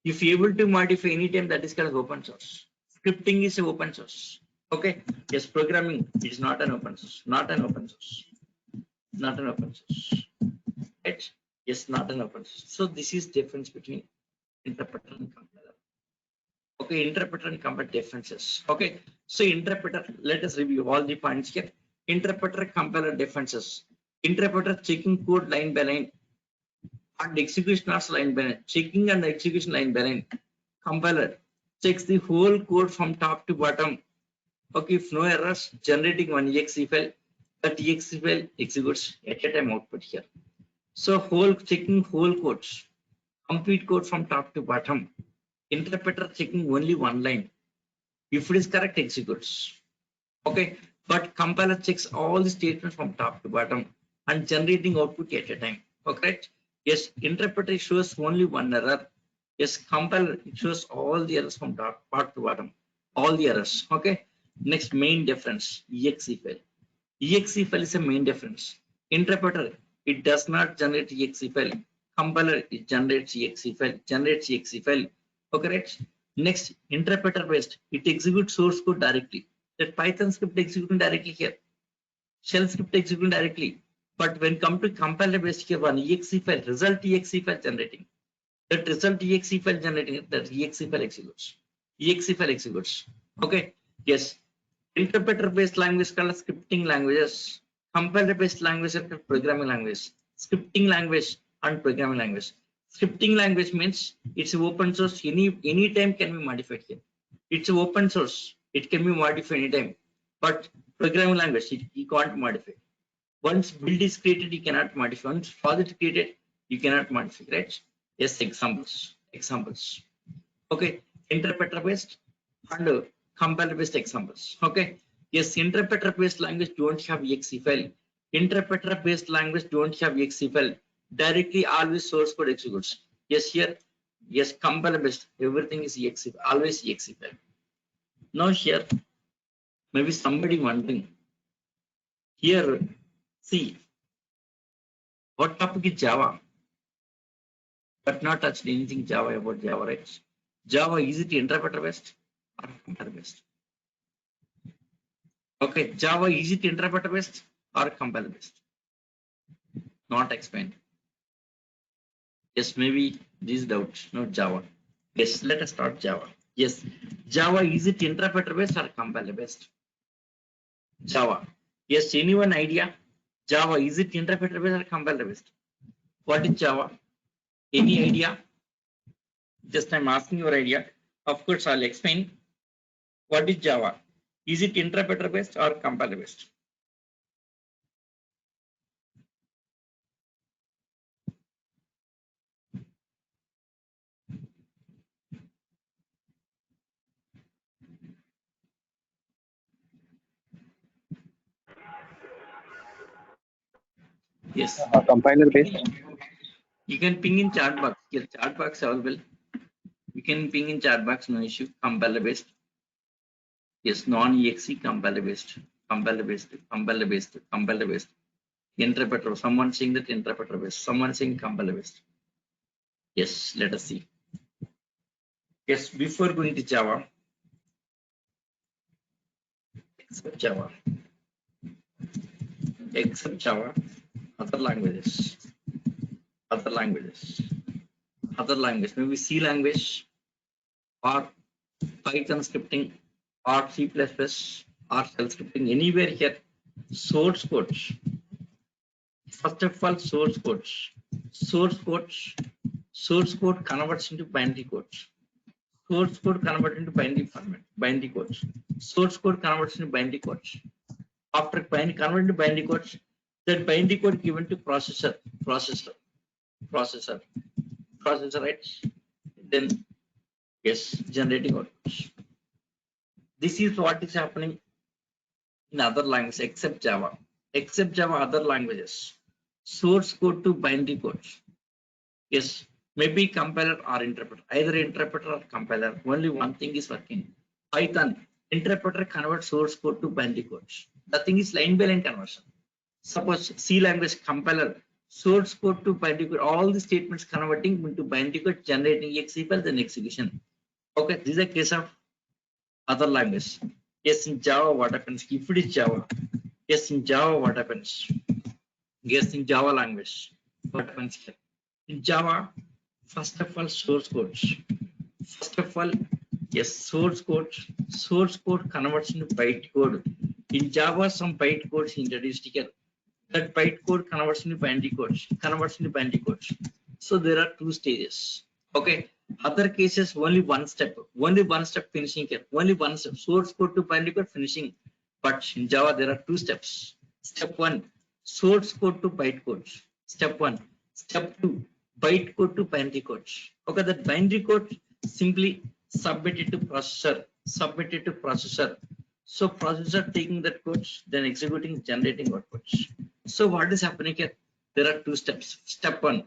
If you're able to modify anytime, that is called open source. Scripting is open source. Okay. Yes, programming is not an open source. Not an open source. Not an open source. Right? Yes, not an open source. So this is difference between interpreter and compiler. Okay, interpreter and compiler differences. Okay. So interpreter, let us review all the points here. Interpreter, compiler differences. Interpreter checking code line by line and execution also line by line. Checking and execution line by line. Compiler checks the whole code from top to bottom. Okay, if no errors, generating one exe file, that exe file executes at a time output here. So checking whole codes, complete code from top to bottom. Interpreter checking only one line. If it is correct, executes. Okay, but compiler checks all the statements from top to bottom and generating output at a time. Okay, yes, interpreter shows only one error. Yes, compiler shows all the errors from top to bottom, all the errors. Okay. Next, main difference, exe file. Exe file is a main difference. Interpreter, it does not generate exe file. Compiler, it generates exe file. Okay, right? Next, interpreter based, it executes source code directly. That Python script executing directly here. Shell script executing directly. But when come to compiler based here, one exe file, result exe file generating. That result exe file generating, that exe file executes. Exe file executes. Okay. Yes. Interpreter based language called scripting languages. Compiler based language are called programming language. Scripting language and programming language. Scripting language means it's open source. Any time can be modified here. It's open source. It can be modified anytime. But programming language, you can't modify. Once build is created, you cannot modify. Once project created, you cannot modify. Right? Yes. Examples. Okay. Interpreter based and compiler based examples. Okay. Yes, interpreter based language don't have exe file. Interpreter based language don't have exe file. Directly always source code executes. Yes, here, yes, compiler based, everything is exe, always exe file. Now here, maybe somebody wondering here, see, what topic is Java? But not touched anything Java about Java, right? Java, is it interpreter based or compiler based? Okay, Java, is it interpreter based or compiler based? Not explained. Yes, maybe this doubt, not Java. Yes, let us start Java. Yes, Java, is it interpreter based or compiler based? Java. Yes, anyone idea? Java, is it interpreter based or compiler based? What is Java? Any idea? Just I'm asking your idea. Of course, I'll explain. What is Java? Is it interpreter based or compiler based? Yes. Compiler based. You can ping in chat box. Yes, chat box available. You can ping in chat box, no issue. Compiler based. Yes, non-exe compiler based. Interpreter. Someone saying that interpreter based. Someone saying compiler based. Yes, let us see. Yes, before going to Java, except Java, other languages, maybe C language or Python scripting or C++ or shell scripting, anywhere here, source codes. First of all, source code converts into binary codes. Source code converts into binary format, binary codes. Source code converts into binary codes. After converting to binary codes, that binary code given to processor, right? Then yes, generating outputs. This is what is happening in other languages except Java. Except Java, other languages. Source code to binary codes. Yes, maybe compiler or interpreter, either interpreter or compiler. Only one thing is working. Python, interpreter converts source code to binary codes. The thing is line by line conversion. Suppose C language compiler, source code to binary code, all the statements converting into binary code, generating exe file, then execution. Okay, this is a case of other language. Yes, in Java, what happens? If it is Java, yes, in Java, what happens? Yes, in Java language, what happens here? In Java, first of all, source codes. First of all, yes, source code converts into bytecode. In Java, some bytecodes introduced here. That bytecode converts into binary codes. So there are two stages. Okay. Other cases, only one step finishing here. Only one step, source code to binary code finishing. But in Java, there are two steps. Step one, source code to bytecodes. Step one. Step two, bytecode to binary codes. Okay, that binary code simply submitted to processor. So processor taking that codes, then executing, generating outputs. So what is happening here? There are two steps. Step one,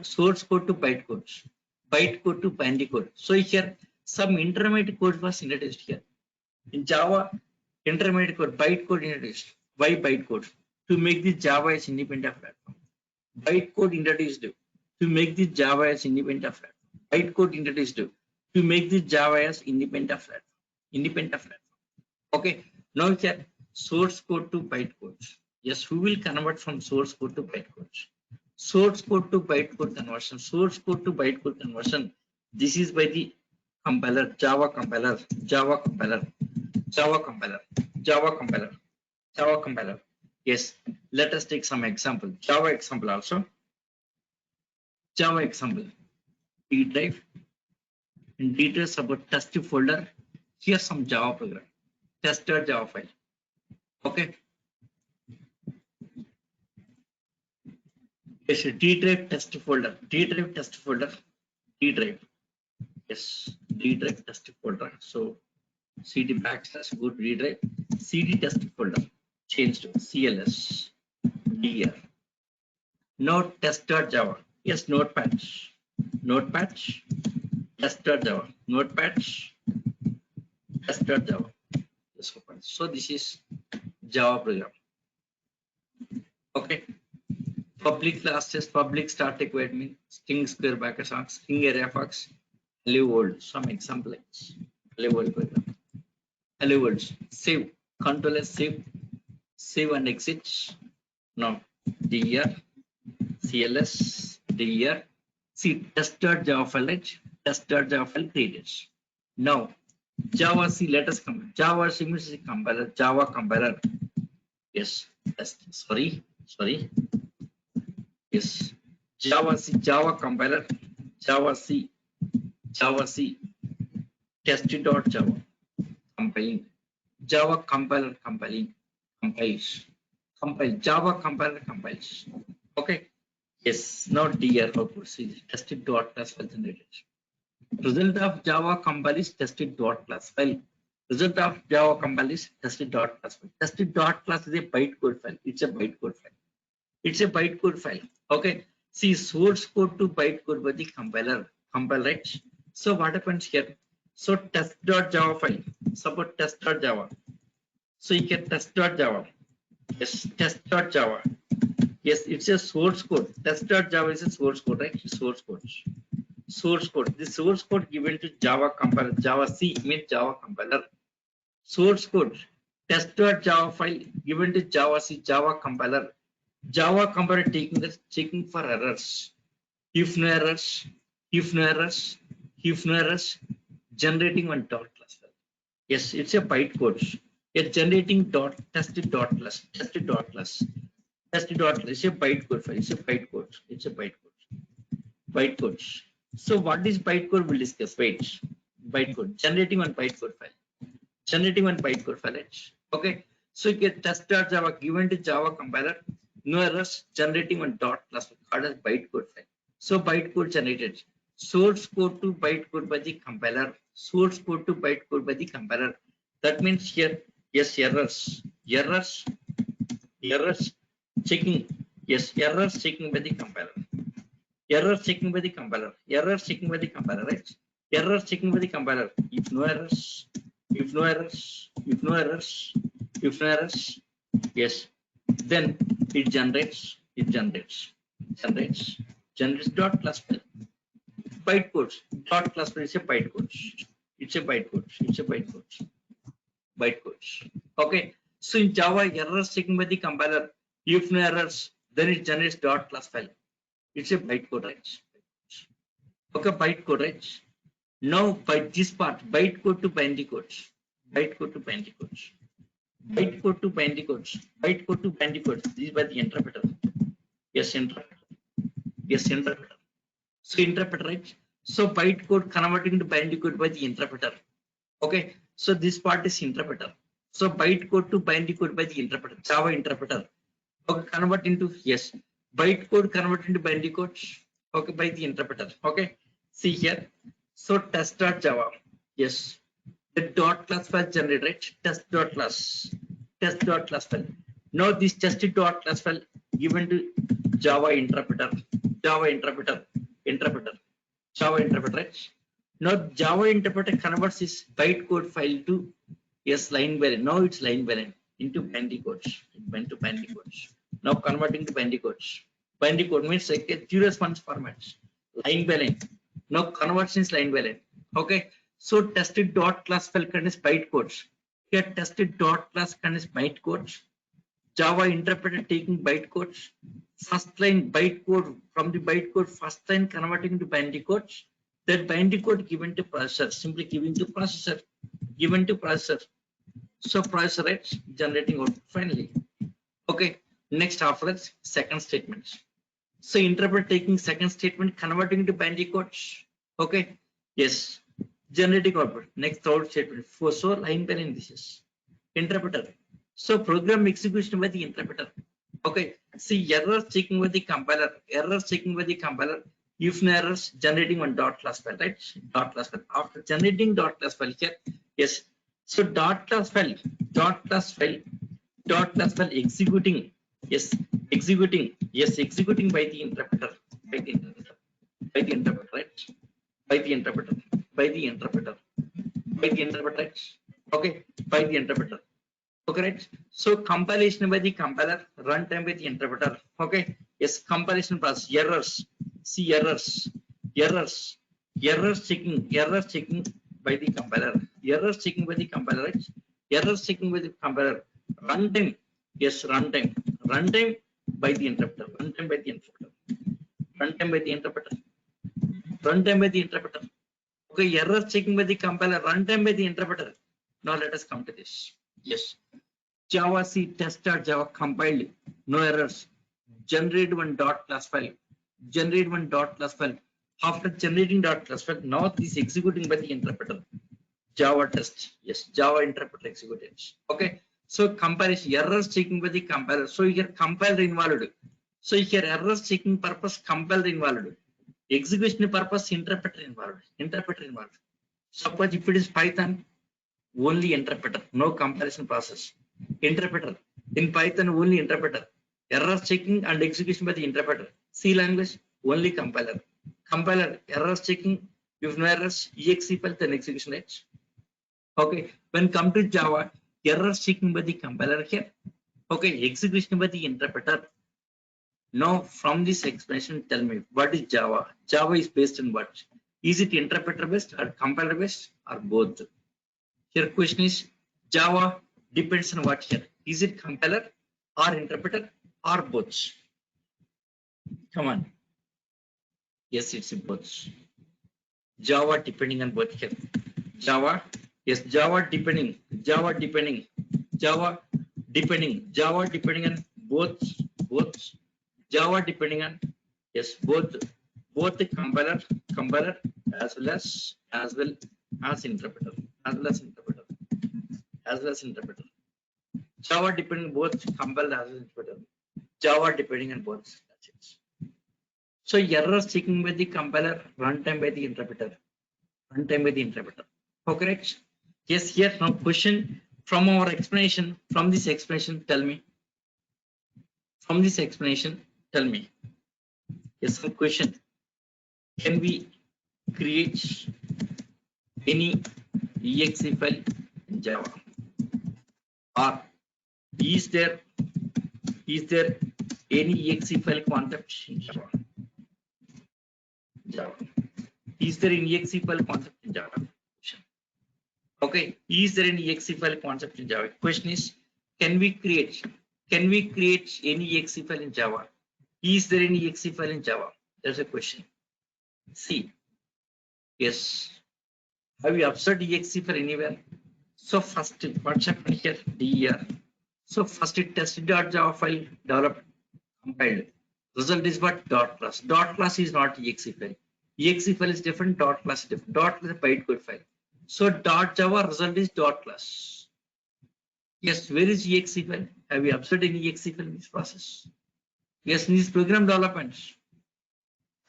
source code to bytecodes. Bytecode to binary code. So here some intermediate code was introduced here. In Java, intermediate code, bytecode introduced. Why bytecode? to make the Java as independent platform. Bytecode introduced to make the Java as independent platform. Bytecode introduced to make the Java as independent platform. Independent platform. Okay. Now here source code to bytecode. Yes, we will convert from source code to bytecode. Source code to bytecode conversion. Source code to bytecode conversion. This is by the compiler, Java compiler, Java compiler, Java compiler, Java compiler, Java compiler. Yes, let us take some example. Java example also. Java example. D drive. In details about test folder. Here's some Java program. Tester Java file. Okay. Yes, D drive test folder. D drive test folder. D drive. Yes, D drive test folder. So cd backslash go to D drive. CD test folder. Change to CLS. DR. Node test.java. Yes, notepad. Notepad. Test.java. Notepad. Test.java. Yes, open. So this is Java program. Okay. Public classes, public static void mean string square bracket string area fox, hello world. Some examples. Hello world program. Hello world. Save. Control S save. Save and exit. Now dir CLS dir. See test.java file, right? Test.java file created. Now Java C, let us come. Java C means compiler. Java compiler. Yes. Sorry. Yes. Java C, Java compiler. Java C. Test.java. Compiling. Java compiler compiling. Compiles. Compile. Java compiler compiles. Okay. Yes. Now DR output. See tested.class file generated. Result of Java compile is tested.class file. Result of Java compile is tested.class file. Tested.class is a bytecode file. It's a bytecode file. It's a bytecode file. Okay. See source code to bytecode by the compiler. Compile, right? So what happens here? So test.java file. Suppose test.java. So you get test.java. Yes, test.java. Yes, it's a source code. Test.java is a source code, right? Source code. Source code. The source code given to Java compiler. Java C means Java compiler. Source code. Test.java file given to Java C, Java compiler. Java compiler checking for errors. If no errors, generating one dot class file. Yes, it's a bytecode. It's generating dot tested dot class. It's a bytecode file. It's a bytecode. So what is bytecode? We'll discuss. Wait. Bytecode. Generating one bytecode file. Okay. So you get test.java given to Java compiler. No errors. Generating one dot class file called as bytecode file. So bytecode generated. Source code to bytecode by the compiler. That means here, yes, errors. Checking. Yes, errors checking by the compiler. Right? Errors checking by the compiler. If no errors, yes, then it generates dot class file. Bytecodes. Dot class file is a bytecode. It's a bytecodes. Okay. So in Java, errors checking by the compiler. If no errors, then it generates dot class file. It's a bytecode, right? Okay, bytecode, right? Now by this part, bytecode to binary codes. Bytecode to binary codes. This is by the interpreter. Yes, interpreter. So interpreter, right? So bytecode converting to binary code by the interpreter. Okay. So this part is interpreter. So bytecode to binary code by the interpreter. Java interpreter. Okay, convert into, yes, bytecode convert into binary code. Okay, by the interpreter. Okay. See here. So test.java. Yes. The dot class file generated, right? Test.class file. Now this test.class file given to Java interpreter, right? Now Java interpreter converts this bytecode file to, yes, line variant. Now it's line variant into binary codes. It went to binary codes. Now converting to binary codes. Binary code means like a zero response format, line by line. Now conversion is line by line. Okay. So tested dot class file contains byte codes. Here tested dot class contains byte codes. Java interpreter taking byte codes. First line byte code from the byte code, first line converting to binary codes. That binary code given to processor, simply given to processor, given to processor. So processor writes generating output finally. Okay. Next after that, second statement. So interpreter taking second statement, converting to binary codes. Okay. Yes. Generating output. Next third statement. For so line by line this is interpreter. So program execution by the interpreter. Okay. See error checking with the compiler. Error checking with the compiler. If no errors, generating one dot class file, right? Dot class file. After generating dot class file here, yes. So dot class file executing. Yes, executing. Yes, executing by the interpreter. By the interpreter. By the interpreter, right? By the interpreter. By the interpreter. By the interpreter, right? Okay. By the interpreter. Okay, right? So compilation by the compiler, runtime by the interpreter. Okay. Yes, compilation process. Errors. See errors. Errors. Errors checking by the compiler. Errors checking by the compiler, right? Errors checking by the compiler. Runtime. Yes, runtime. Runtime by the interpreter. Runtime by the interpreter. Runtime by the interpreter. Runtime by the interpreter. Okay, error checking by the compiler. Runtime by the interpreter. Now let us come to this. Yes. Java C test.java compiled. No errors. Generate one dot class file. Generate one dot class file. After generating dot class file, now this executing by the interpreter. Java test. Yes, Java interpreter executed. Okay. So comparison errors checking by the compiler. So here compiler involved. So here errors checking purpose compiler involved. Execution purpose interpreter involved. Interpreter involved. Suppose if it is Python, only interpreter, no comparison process. Interpreter. In Python, only interpreter. Errors checking and execution by the interpreter. C language, only compiler. Compiler, errors checking. If no errors, exe file, then execution rates. Okay. When come to Java, errors checking by the compiler here. Okay. Execution by the interpreter. Now, from this explanation, tell me what is Java? Java is based on what? Is it interpreter based or compiler based or both? Here question is Java depends on what here? Is it compiler or interpreter or both? Come on. Yes, it's both. Java depending on both here. Java, yes, Java depending on both. Java depending on yes, both the compiler as well as interpreter. Java depending both compiler as well as interpreter. Java depending on both. That's it. So errors checking by the compiler, runtime by the interpreter. Okay, right? Yes, here now question from our explanation. From this explanation, tell me. Yes, some question. Can we create any exe file in Java? Or is there any exe file concept in Java? Is there any exe file concept in Java? Okay, is there any exe file concept in Java? Question is, can we create any exe file in Java? Is there any exe file in Java? That's a question. See, yes. Have you observed exe file anywhere? So first, what's happened here? Der. So first it test.java file developed, compiled. Result is what? Dot class. Dot class is not exe file. Exe file is different. Dot class is different. Dot class is a bytecode file. So dot Java result is dot class. Yes, where is exe file? Have you observed any exe file in this process? Yes, in this program development.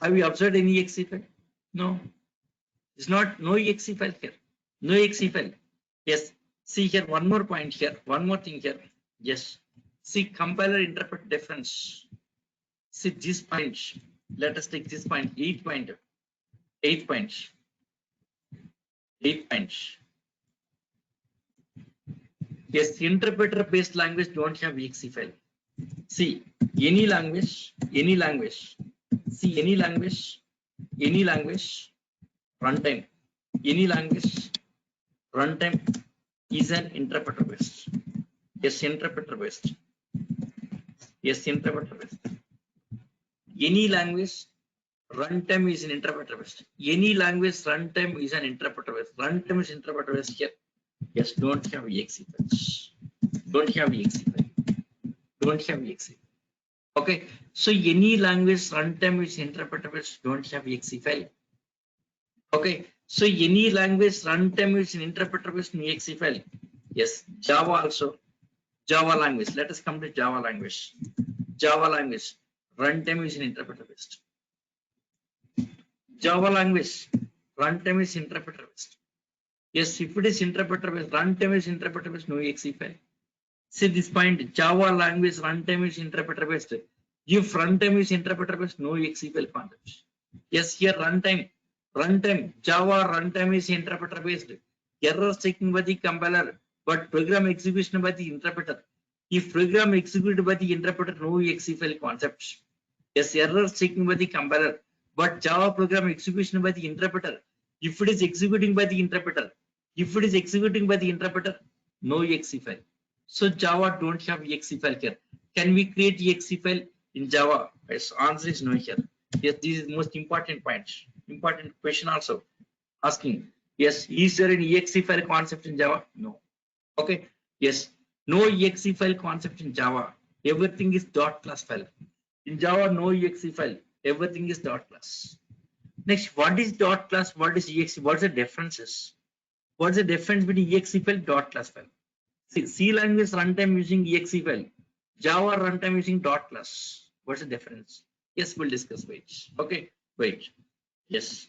Have you observed any exe file? No. It's not no exe file here. No exe file. Yes. See here, one more point here. One more thing here. Yes. See compiler interpret difference. See this point. Let us take this point. 8 point. 8 points. 8 points. Yes, interpreter based language don't have exe file. See, any language, see any language, runtime, any language, runtime is an interpreter based. Yes, interpreter based. Yes, interpreter based. Any language, runtime is an interpreter based. Any language, runtime is an interpreter based. Runtime is interpreter based here. Yes, don't have exe files. Don't have exe file. Don't have exe. Okay, so any language runtime is interpreter based. Don't have exe file. Okay, so any language runtime is an interpreter based exe file. Yes, Java also. Java language. Let us come to Java language. Java language runtime is an interpreter based. Java language runtime is interpreter based. Yes, if it is interpreter based, runtime is interpreter based, no exe file. See this point, Java language runtime is interpreter based. If runtime is interpreter based, no exe file concept. Yes, here runtime, Java runtime is interpreter based. Error checking by the compiler, but program execution by the interpreter. If program executed by the interpreter, no exe file concept. Yes, error checking by the compiler, but Java program execution by the interpreter. If it is executing by the interpreter, no exe file. So Java don't have exe file here. Can we create exe file in Java? Yes, answer is no here. Yes, this is most important point. Important question also asking. Yes, is there an exe file concept in Java? No. Okay. Yes, no exe file concept in Java. Everything is dot class file. In Java, no exe file. Everything is dot class. Next, what is dot class? What is exe? What's the differences? What's the difference between exe file dot class file? C language runtime using exe file. Java runtime using dot class. What's the difference? Yes, we'll discuss. Wait. Okay. Wait. Yes.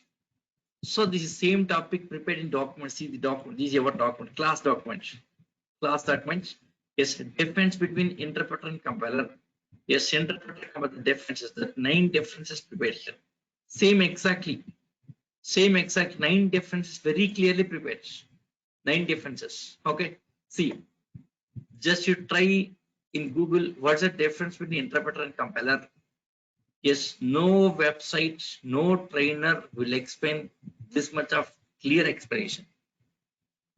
So this is same topic prepared in document. See the document. This is our document. Class document. Class document. Yes. Difference between interpreter and compiler. Yes. Interpreter compiler differences. The 9 differences prepared here. Same exactly. 9 differences very clearly prepared. 9 differences. Okay. See. Just you try in Google what's the difference between interpreter and compiler. Yes, no website, no trainer will explain this much of clear explanation.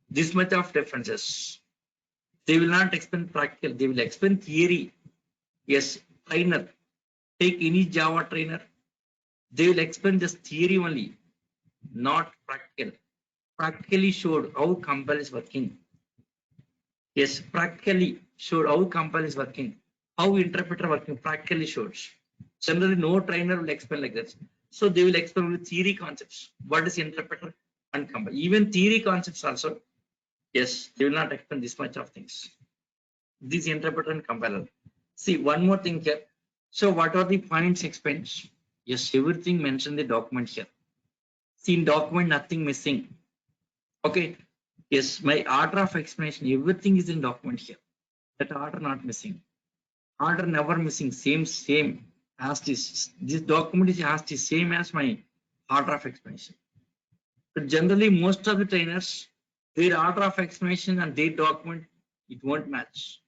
This much of differences. They will not explain practical, they will explain theory. Yes, trainer. Take any Java trainer. They will explain just theory only, not practical. Practically showed how compile is working. Yes, practically showed how compile is working, how interpreter working, practically showed. Generally, no trainer will explain like this. So they will explain with theory concepts. What is interpreter and compile? Even theory concepts also. Yes, they will not explain this much of things. This interpreter and compiler. See, one more thing here. So what are the points explained? Yes, everything mentioned in the document here. See, in document, nothing missing. Okay. Yes, my order of explanation, everything is in document here. That order not missing. Order never missing. Same as this. This document is as the same as my order of explanation. But generally, most of the trainers, their order of explanation and their document, it won't match.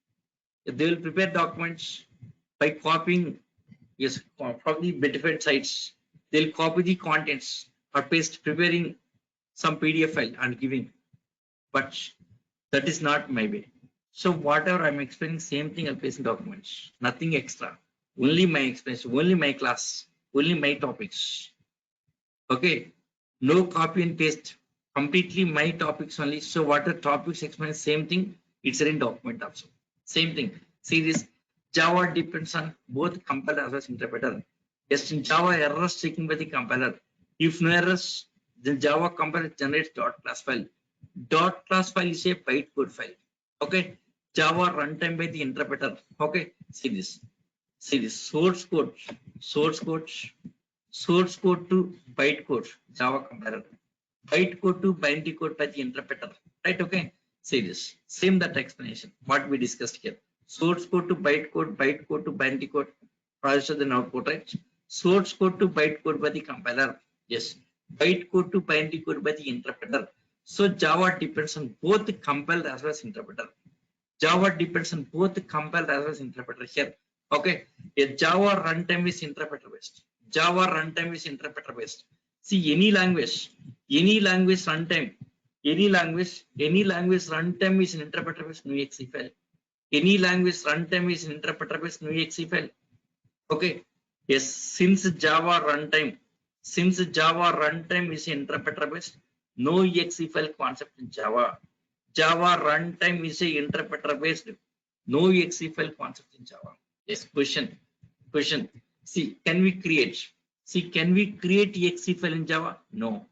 They will prepare documents by copying, yes, from the different sites. They'll copy the contents or paste, preparing some PDF file and giving. But that is not my way. So whatever I'm explaining, same thing I'll place in documents. Nothing extra. Only my explanation, only my class, only my topics. Okay. No copy and paste. Completely my topics only. So what the topics explain, same thing. It's in document also. Same thing. See this. Java depends on both compiler as well as interpreter. Yes, in Java, errors checking by the compiler. If no errors, then Java compiler generates dot class file. Dot class file is a bytecode file. Okay. Java runtime by the interpreter. Okay. See this. Source code to bytecode. Java compiler. Bytecode to binary code by the interpreter. Right. Okay. See this. Same that explanation. What we discussed here. Source code to bytecode to binary code. Processor then output. Right. Source code to bytecode by the compiler. Yes. Bytecode to binary code by the interpreter. So Java depends on both the compiler as well as interpreter. Java depends on both the compiler as well as interpreter here. Okay, a Java runtime is interpreter based. Java runtime is interpreter based. See, any language runtime, any language runtime is an interpreter based new exe file. Any language runtime is an interpreter based new exe file. Okay, yes, since Java runtime is interpreter based, no exe file concept in Java. Java runtime is a interpreter based, no exe file concept in Java. Yes, question. See, can we create? Can we create exe file in Java? No.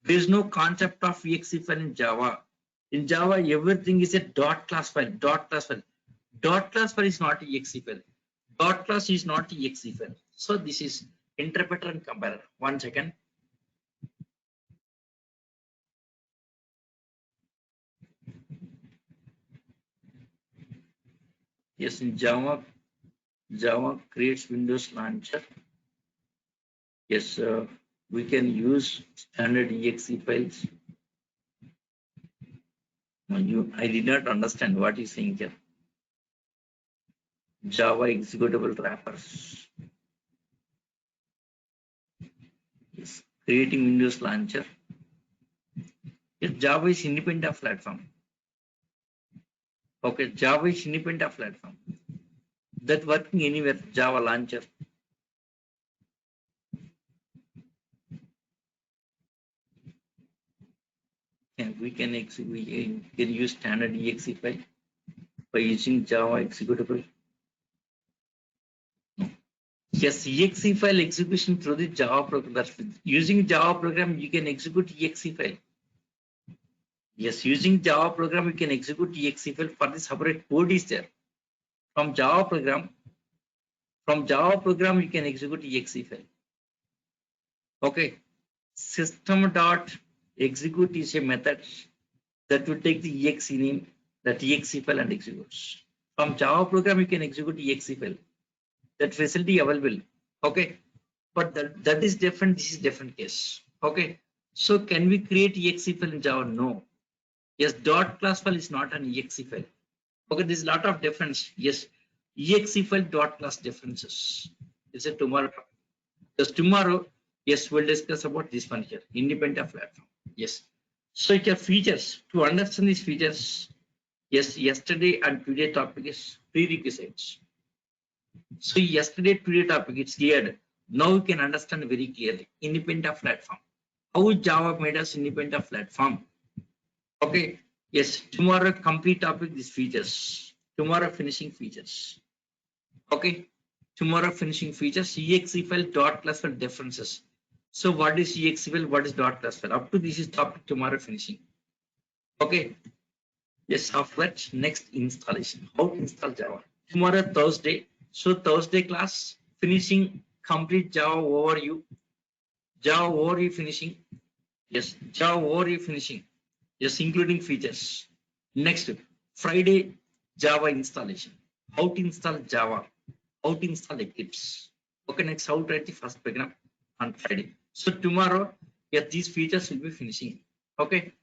There is no concept of exe file in Java. In Java, everything is a dot class file. Dot class file. Dot class file is not exe file. Dot class is not exe file. So this is interpreter and compiler. 1 second. Yes, in Java creates Windows launcher. Yes, we can use standard exe files. I did not understand what he's saying here. Java executable wrappers. Yes, creating Windows launcher. Yes, Java is independent of platform. Okay, Java is independent of platform. That working anywhere, Java launcher. And we can use standard exe file by using Java executable. Yes, exe file execution through the Java program. Using Java program, you can execute exe file. Yes, using Java program, you can execute exe file. For the separate code is there. From Java program, you can execute exe file. Okay, system.execute is a method that will take the exe name, that exe file and executes. From Java program, you can execute exe file. That facility available. Okay, but that is different. This is different case. Okay, so can we create exe file in Java? No. Yes, dot class file is not an exe file. Okay, there's a lot of difference. Yes, exe file dot class differences. It's a tomorrow. Just tomorrow, yes, we'll discuss about this one here. Independent of platform. Yes. So your features, to understand these features, yes, yesterday and today topic is prerequisites. So yesterday today topic is cleared. Now you can understand very clearly. Independent of platform. How Java made us independent of platform. Okay. Yes, tomorrow complete topic is features. Tomorrow finishing features. Okay. Tomorrow finishing features. Exe file dot class file differences. So what is exe file? What is dot class file? Up to this is topic, tomorrow finishing. Okay. Yes, after that, next installation. How to install Java. Tomorrow Thursday. So Thursday class finishing complete Java overview. Java overview finishing. Yes, Java overview finishing. Yes, including features. Next, Friday Java installation. How to install Java. How to install Eclipse. Okay, next how to write the first program on Friday. So tomorrow, yeah, these features will be finishing. Okay.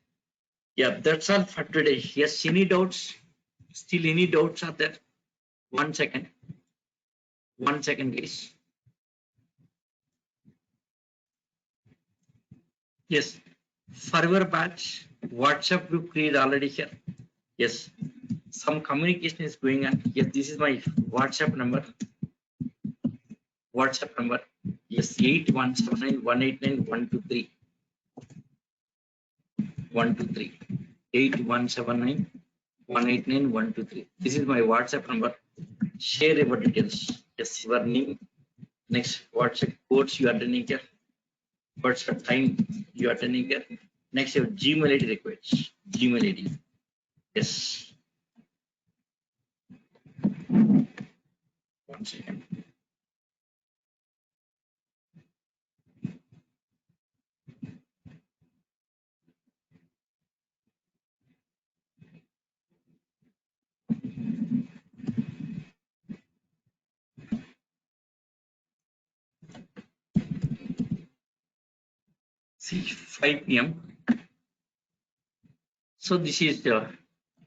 Yeah, that's all for today. Yes, any doubts? Still any doubts are there? 1 second. 1 second, guys. Yes, for your batch, WhatsApp group created already here. Yes, some communication is going on. Yes, this is my WhatsApp number. WhatsApp number. Yes, 8179189123. 123. 8179189123. This is my WhatsApp number. Share your details. Yes, your name. Next, WhatsApp codes you are attending here. WhatsApp time you are attending here. Next, your Gmail ID requests. Gmail ID. Yes. 1 second. See, 5 p.m. So this is the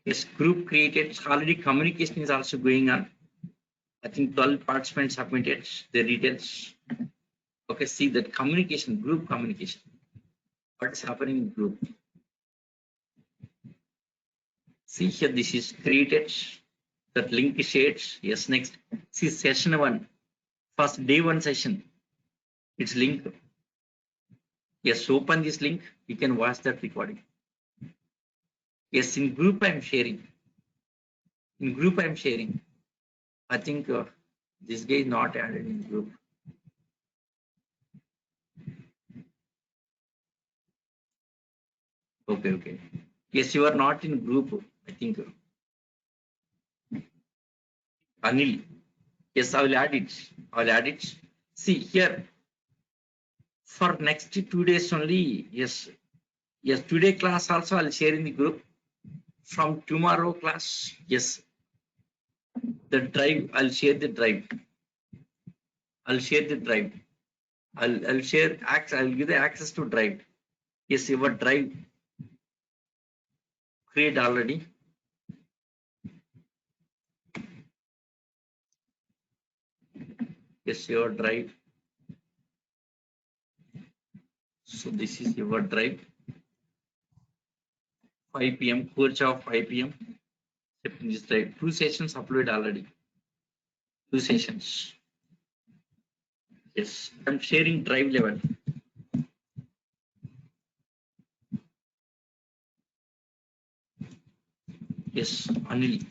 yes, group created. Already communication is also going on. I think 12 participants submitted their details. Okay, see that communication, group communication. What is happening in group? See here, this is created. That link is shared. Yes, next. See session 1. First day 1 session. It's link. Yes, open this link. You can watch that recording. Yes, in group I'm sharing. In group I'm sharing. I think this guy is not added in group. Okay. Yes, you are not in group. I think Anil. Yes, I will add it. See here for next 2 days only. Yes. Today class also I'll share in the group. From tomorrow class, yes, the drive. I'll share the drive. I'll share access. I'll give the access to drive. Yes, your drive create already. Yes, your drive. So this is your drive. 5 p.m. Course of 5 p.m. This drive. 2 sessions uploaded already. 2 sessions. Yes, I'm sharing drive level. Yes, Anil.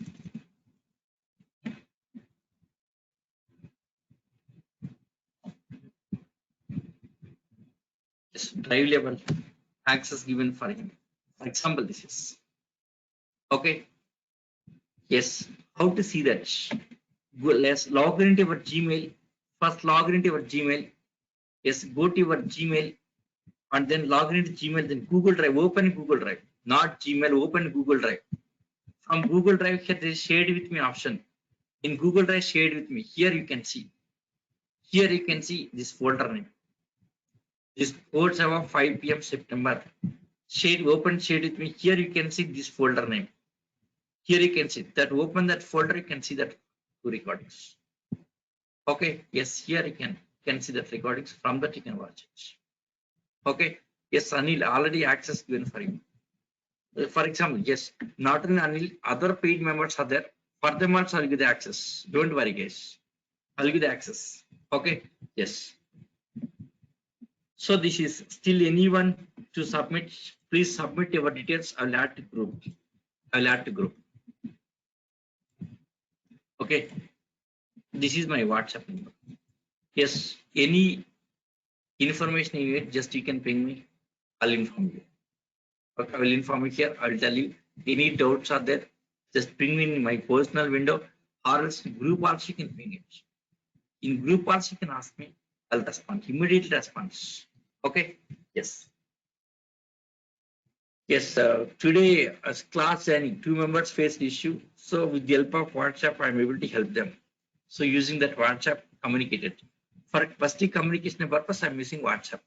Yes, drive level access given for him. For example, this is okay. Yes, how to see that? Go, let's log into your Gmail. First, log into your Gmail. Yes, go to your Gmail and then log into Gmail. Then Google Drive. Open Google Drive, not Gmail. Open Google Drive. From Google Drive, here there is shared with me option. In Google Drive, shared with me. Here you can see. Here you can see this folder name. This 4/7 5 p.m. September. Shared with me. Here you can see this folder name. Here you can see that. Open that folder. You can see that 2 recordings. Okay. Yes. Here you can see that recordings. From that you can watch it. Okay. Yes, Anil already access given for you. For example, yes, not in Anil. Other paid members are there. For them also I'll give the access. Don't worry, guys. I'll give the access. Okay. Yes. So this is still anyone to submit. Please submit your details. I'll add to group. Okay. This is my WhatsApp number. Yes. Any information you need, just you can ping me. I'll inform you. Okay, I will inform you here. I will tell you any doubts are there. Just ping me in my personal window or else group also you can ping it. In group also you can ask me. I'll respond. Immediate response. Okay. Yes. Yes, today as class and 2 members faced issue. So with the help of WhatsApp, I'm able to help them. So using that WhatsApp communicated. For first communication purpose, I'm using WhatsApp.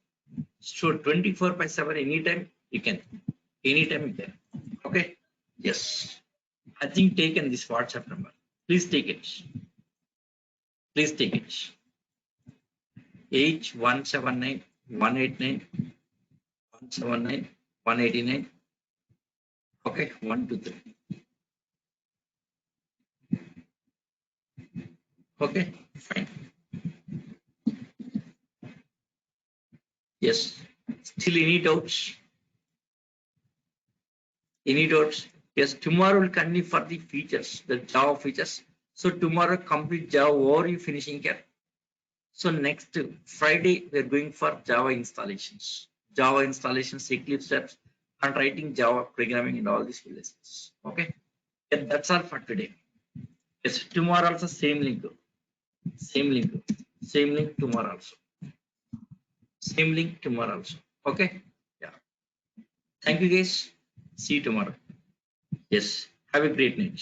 So 24/7, anytime you can. Anytime you can. Okay. Yes. I think taken this WhatsApp number. Please take it. 8179 189 179 189. Okay, 1 2 3. Okay, fine. Yes. Still any doubts? Yes, tomorrow will continue for the features, the Java features. So tomorrow complete Java overview finishing here. So next Friday we're going for Java installations, Eclipse steps, and writing Java programming and all these lessons. Okay, yeah, that's all for today. Yes, tomorrow also same link tomorrow also. Same link tomorrow also. Okay. Yeah. Thank you guys. See you tomorrow. Yes. Have a great night.